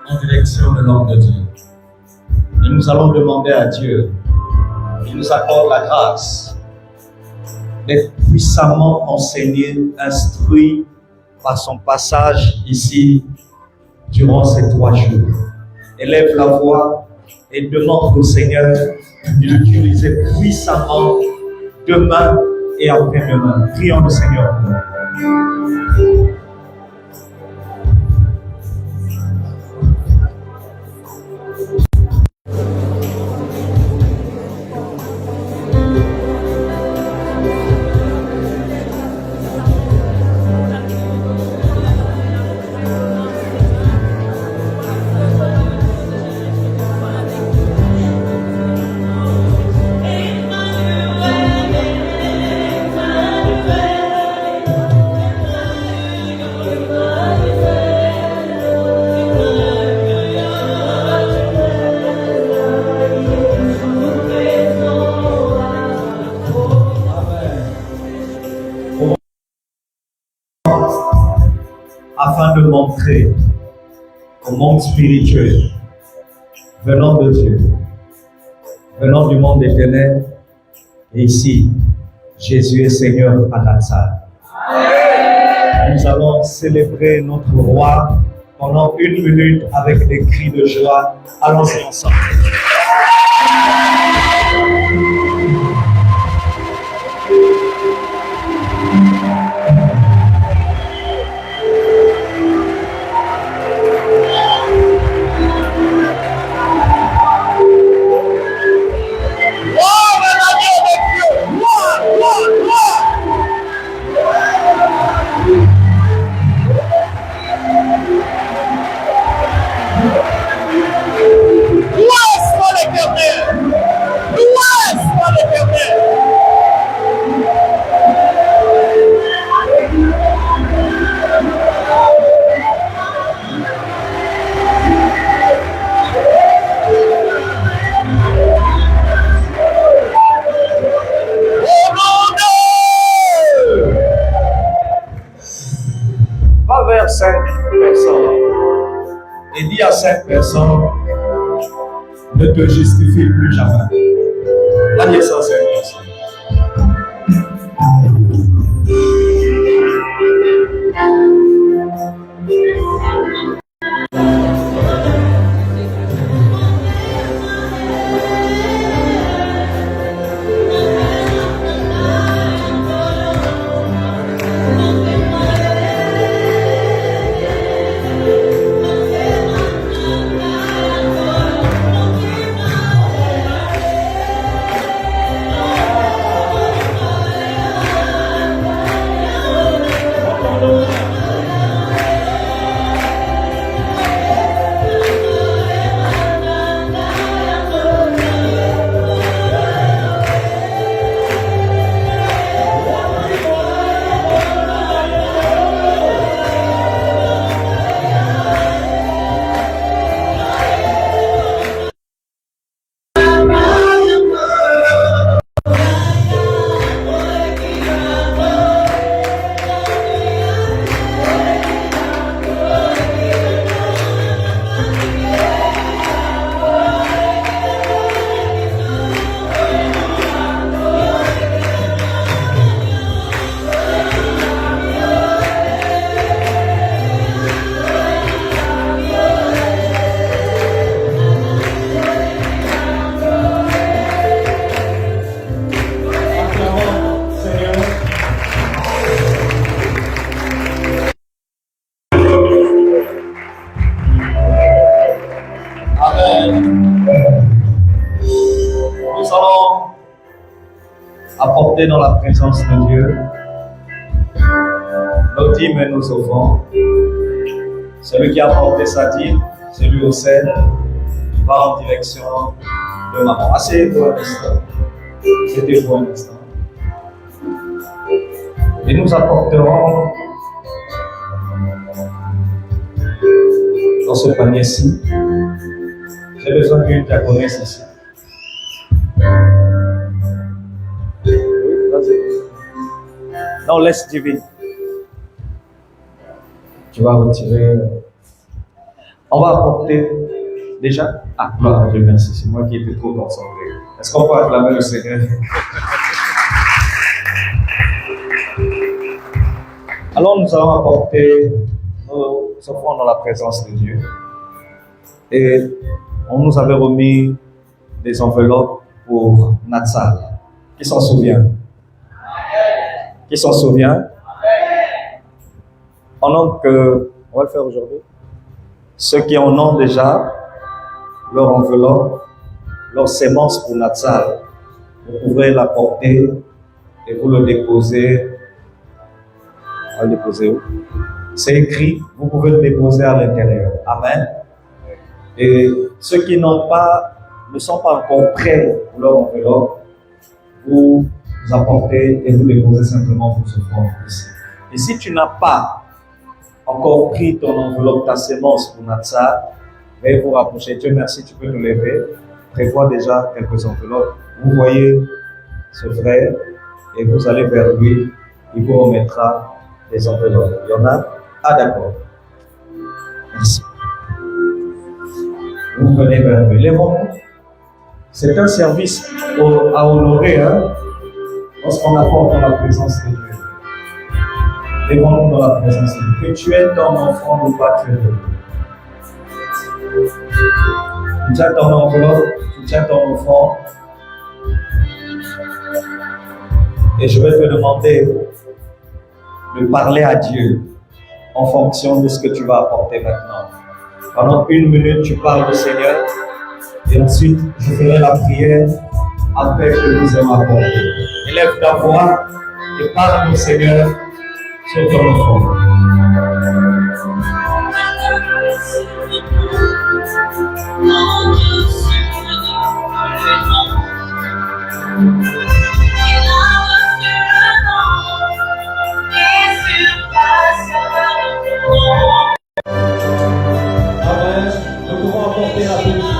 En direction de l'homme de Dieu. Et nous allons demander à Dieu qu'il nous accorde la grâce d'être puissamment enseigné, instruit par son passage ici durant ces 3 jours. Élève la voix et demande au Seigneur de l'utiliser puissamment demain et après-demain. Prions le Seigneur. Afin de montrer au monde spirituel, venant de Dieu, venant du monde des ténèbres, et ici, Jésus est Seigneur à notre salle. Nous allons célébrer notre roi pendant 1 minute avec des cris de joie. Allons-y ensemble. Va vers 5 personnes et dis à 5 personnes, ne te justifie plus jamais. Va dire ça à 5 personnes. apporter dans la présence de Dieu nos dîmes et nos offrandes. Celui qui a apporté sa dîme, celui au sel, va en direction de maman. Asseyez-vous un instant. C'était-vous un instant. Et nous apporterons dans ce panier-ci. J'ai besoin d'une diaconesse ici. Non, laisse divine. Tu vas retirer. On va apporter déjà. Ah, gloire à Dieu, merci. C'est moi qui étais trop concentré. Est-ce qu'on peut acclamer le Seigneur? Alors, nous allons apporter nos offrandes dans la présence de Dieu. Et on nous avait remis des enveloppes pour Natsal. Qui s'en souvient? Qui s'en souvient? Pendant que, on va le faire aujourd'hui. Ceux qui en ont déjà leur enveloppe, leur sémence pour Natsal, vous pouvez l'apporter et vous le déposer. On va le déposer où? C'est écrit, vous pouvez le déposer à l'intérieur. Amen. Et ceux qui n'ont pas, ne sont pas encore prêts pour leur enveloppe, vous apportez et vous déposez simplement vos offrandes ici. Et si tu n'as pas encore pris ton enveloppe, ta sémence pour Natsal, veuillez vous rapprocher. Dieu merci, tu peux te lever. Prévois déjà quelques enveloppes. Vous voyez ce frère et vous allez vers lui. Il vous remettra des enveloppes. Il y en a? Ah d'accord. Merci. Vous venez vers lui. Lèvons-nous. C'est un service à honorer, hein, lorsqu'on apporte dans la présence de Dieu. Lèvons-nous dans la présence de Dieu. Que tu aies ton enfant ou pas, tu es heureux. Tu tiens ton enveloppe, tu tiens ton enfant. Et je vais te demander de parler à Dieu en fonction de ce que tu vas apporter maintenant. Pendant 1 minute, tu parles au Seigneur. Et ensuite, je ferai la prière après que nous ayons apporté. Élève ta voix et parle au Seigneur sur ton enfant. Amen. Nous pouvons apporter rapidement.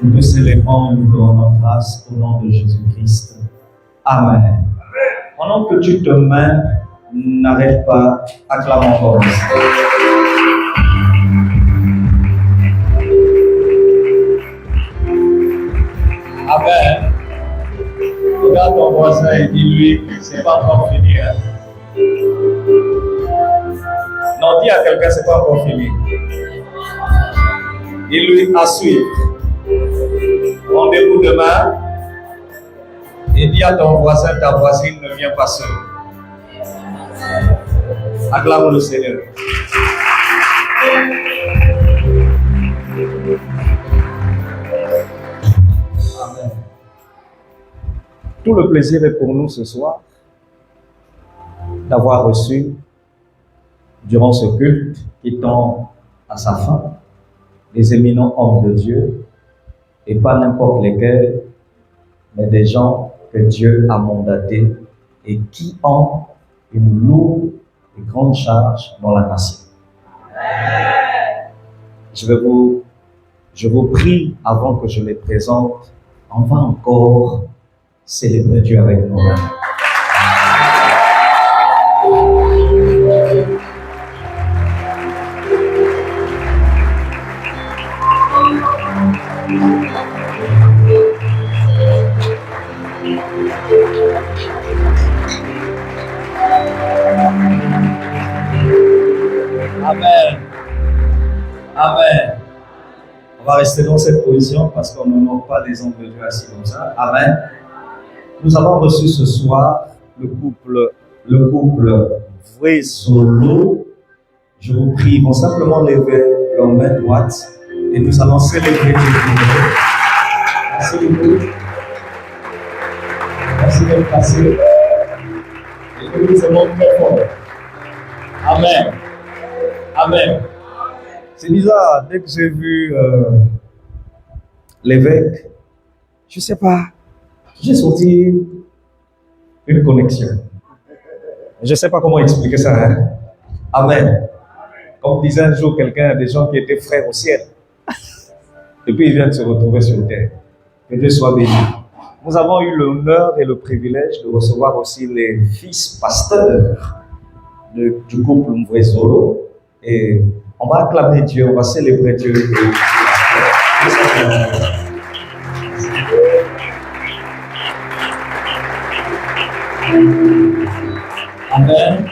Nous célébrons et nous donnons grâce au nom de Jésus-Christ. Amen. Pendant que tu te mets, n'arrête pas, acclame encore. Amen. Regarde ton voisin et dis-lui, c'est pas encore fini. Hein? Non, dis à quelqu'un, c'est pas encore fini. Dis-lui à suivre. Rendez-vous demain et dis à ton voisin, ta voisine ne vient pas seule. Acclame le Seigneur. Amen. Tout le plaisir est pour nous ce soir d'avoir reçu durant ce culte qui tend à sa fin des éminents hommes de Dieu, et pas n'importe lesquels, mais des gens que Dieu a mandatés et qui ont une lourde et grande charge dans la nation. Je vous prie, avant que je les présente, on va encore célébrer Dieu avec nous. Amen. Amen. On va rester dans cette position parce qu'on n'honore pas les hommes de Dieu assis comme ça. Amen. Nous avons reçu ce soir le couple vrai solo. Je vous prie, ils vont simplement lever leur main droite et nous allons célébrer Dieu. Merci beaucoup. Merci d'être passé. Et que nous aimons très fort. Amen. Amen. C'est bizarre, dès que j'ai vu l'évêque, je ne sais pas, j'ai senti une connexion. Je ne sais pas comment expliquer ça. Hein? Amen. Comme disait un jour quelqu'un, il y a des gens qui étaient frères au ciel. Et puis ils viennent se retrouver sur terre. Que Dieu soit béni. Nous avons eu l'honneur et le privilège de recevoir aussi les fils pasteurs du couple Mvwezolo. Et on va acclamer Dieu, on va célébrer Dieu. Amen.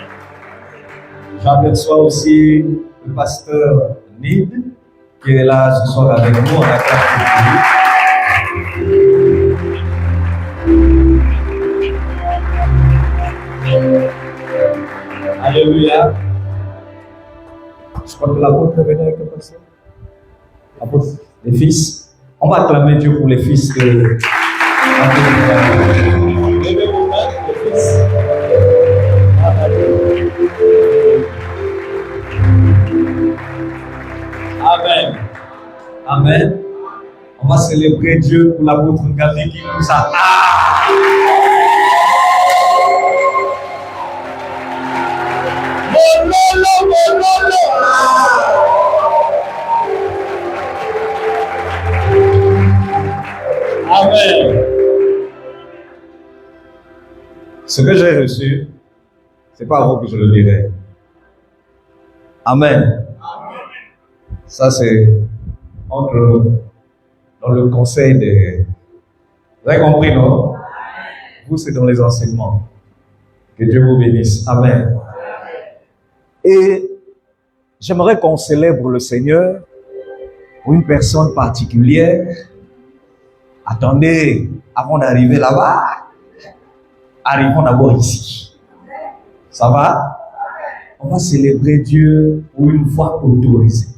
J'aperçois aussi le pasteur Nid qui est là ce soir avec nous. On acclame lui. Alléluia. Je crois que l'apôtre est venu avec le pasteur. Apôtre, les fils. On va acclamer Dieu pour les fils de. Levez vos mains, les fils. Amen. Amen. On va célébrer Dieu pour l'apôtre Ngandi qui nous a. Amen. Ce que j'ai reçu, c'est pas à vous que je le dirai. Amen. Ça, c'est entre nous, dans le conseil des. Vous avez compris, non? Vous, c'est dans les enseignements. Que Dieu vous bénisse. Amen. Et j'aimerais qu'on célèbre le Seigneur pour une personne particulière. Attendez, avant d'arriver là-bas, arrivons d'abord ici. Ça va? On va célébrer Dieu pour une voix autorisée.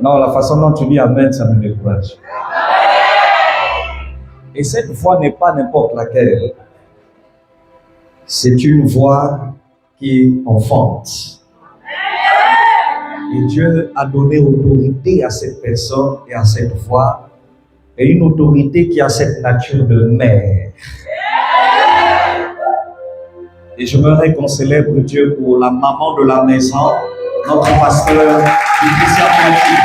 Non, la façon dont tu dis Amen, ça me décourage. Et cette voix n'est pas n'importe laquelle. C'est une voix qui enfante. Et Dieu a donné autorité à cette personne et à cette voix. Et une autorité qui a cette nature de mère. Et j'aimerais qu'on célèbre Dieu pour la maman de la maison, notre pasteur, Christian Mathieu.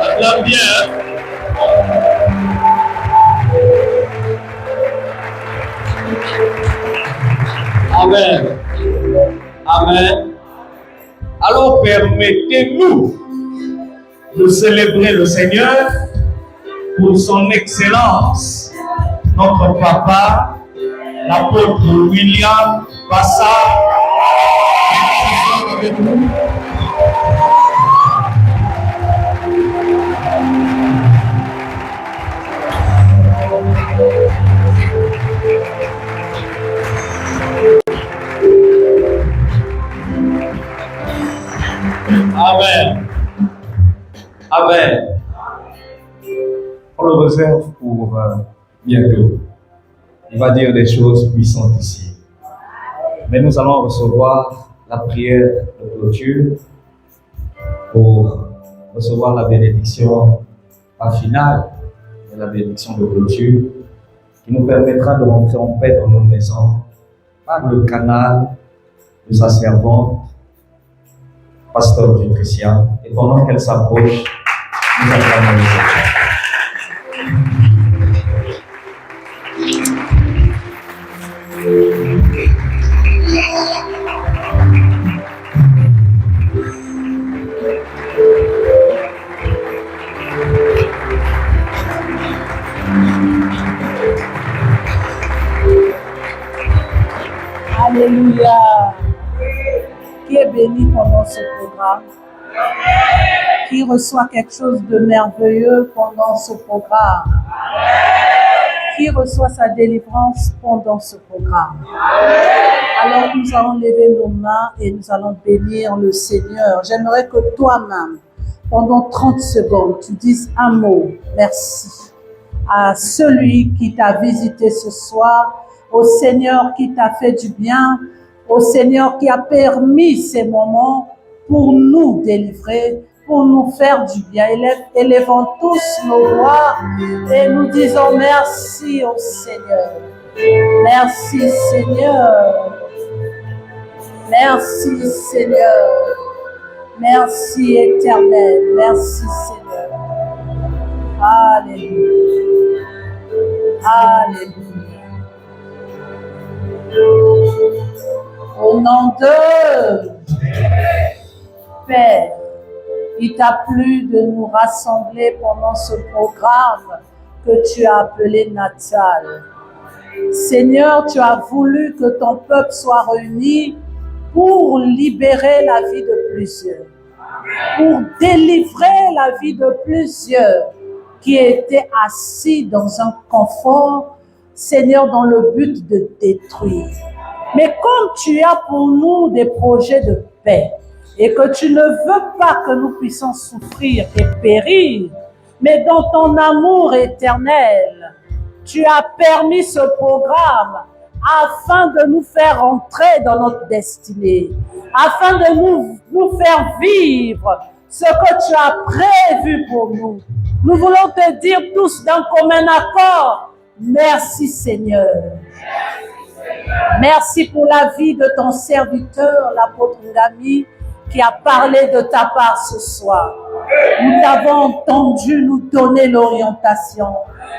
Acclame bien. Amen. Amen. Alors permettez-nous de célébrer le Seigneur pour son excellence, notre papa, l'apôtre William Bassa. Amen. Amen. On le réserve pour bientôt. Il va dire des choses puissantes ici. Mais nous allons recevoir la prière de clôture pour recevoir la bénédiction finale et la bénédiction de clôture qui nous permettra de rentrer en paix dans nos maisons par le canal de sa servante, pasteur du Christian. Et pendant qu'elle s'approche, nous acclamons le Seigneur. Alléluia. Qui est béni pendant ce programme? Qui reçoit quelque chose de merveilleux pendant ce programme? Qui reçoit sa délivrance pendant ce programme? Alors nous allons lever nos mains et nous allons bénir le Seigneur. J'aimerais que toi-même, pendant 30 secondes, tu dises un mot, merci, à celui qui t'a visité ce soir, au Seigneur qui t'a fait du bien, au Seigneur qui a permis ces moments pour nous délivrer, pour nous faire du bien. Élevons tous nos voix et nous disons merci au Seigneur. Merci Seigneur. Merci Seigneur. Merci Éternel. Merci Seigneur. Alléluia. Alléluia. Au nom de Père, il t'a plu de nous rassembler pendant ce programme que tu as appelé Natal. Seigneur, tu as voulu que ton peuple soit réuni pour libérer la vie de plusieurs, pour délivrer la vie de plusieurs qui étaient assis dans un confort, Seigneur, dans le but de détruire. Mais comme tu as pour nous des projets de paix et que tu ne veux pas que nous puissions souffrir et périr, mais dans ton amour éternel, tu as permis ce programme afin de nous faire entrer dans notre destinée, afin de nous faire vivre ce que tu as prévu pour nous. Nous voulons te dire tous d'un commun accord, merci Seigneur. Merci pour la vie de ton serviteur, l'apôtre Ngami, qui a parlé de ta part ce soir. Nous t'avons entendu nous donner l'orientation.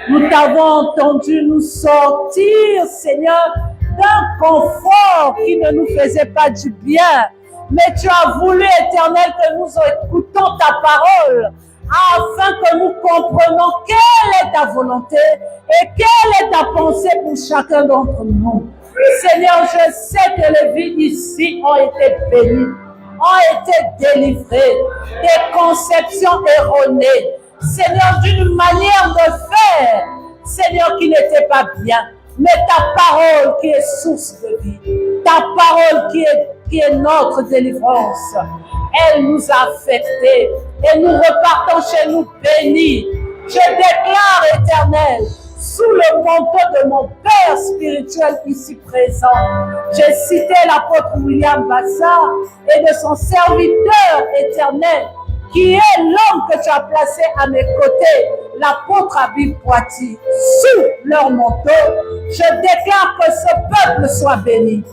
Nous t'avons entendu nous sortir, Seigneur, d'un confort qui ne nous faisait pas du bien. Mais tu as voulu, Éternel, que nous écoutons ta parole afin que nous comprenions quelle est ta volonté et quelle est ta pensée pour chacun d'entre nous. Seigneur, je sais que les vies ici ont été bénies, ont été délivrées des conceptions erronées. Seigneur, d'une manière de faire, Seigneur, qui n'était pas bien. Mais ta parole qui est source de vie, ta parole qui est notre délivrance, elle nous a affectés et nous repartons chez nous bénis. Je déclare, Éternel, sous le manteau de mon Père spirituel ici présent, j'ai cité l'apôtre William Bassard et de son serviteur éternel, qui est l'homme que tu as placé à mes côtés, l'apôtre Habib Poiti, sous leur manteau. Je déclare que ce peuple soit béni.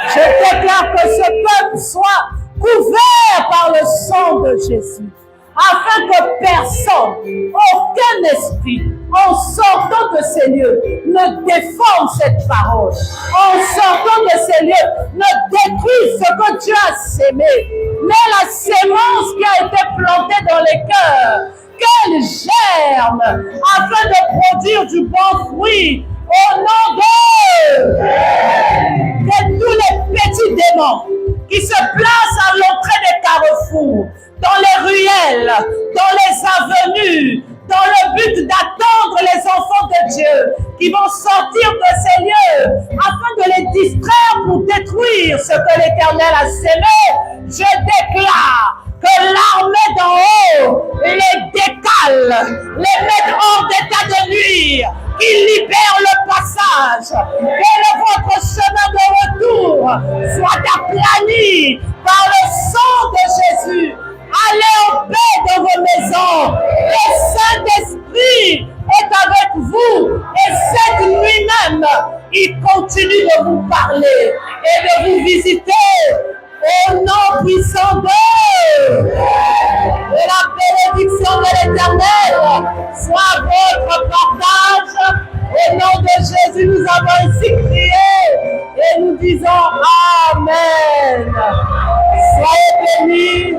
Je déclare que ce peuple soit couvert par le sang de Jésus, afin que personne, aucun esprit, en sortant de ces lieux, ne déforme cette parole. En sortant de ces lieux, ne détruise ce que Dieu a sémé. Mais la sémence qui a été plantée dans les cœurs, qu'elle germe afin de produire du bon fruit. Au nom de tous les petits démons qui se placent à l'entrée des carrefours, dans les ruelles, dans les avenues, dans le but d'attendre les enfants de Dieu qui vont sortir de ces lieux afin de les distraire pour détruire ce que l'Éternel a sémé. Je déclare que l'armée d'en haut les décale, les met hors d'état sortir, qu'il libère le passage, que votre chemin de retour soit aplani par le sang de Jésus. Allez en paix dans vos maisons. Le Saint-Esprit est avec vous et cette nuit même, il continue de vous parler et de vous visiter. Au nom puissant de la bénédiction de l'Éternel soit votre partage. Au nom de Jésus, nous avons ici crié et nous disons Amen. Soyez bénis.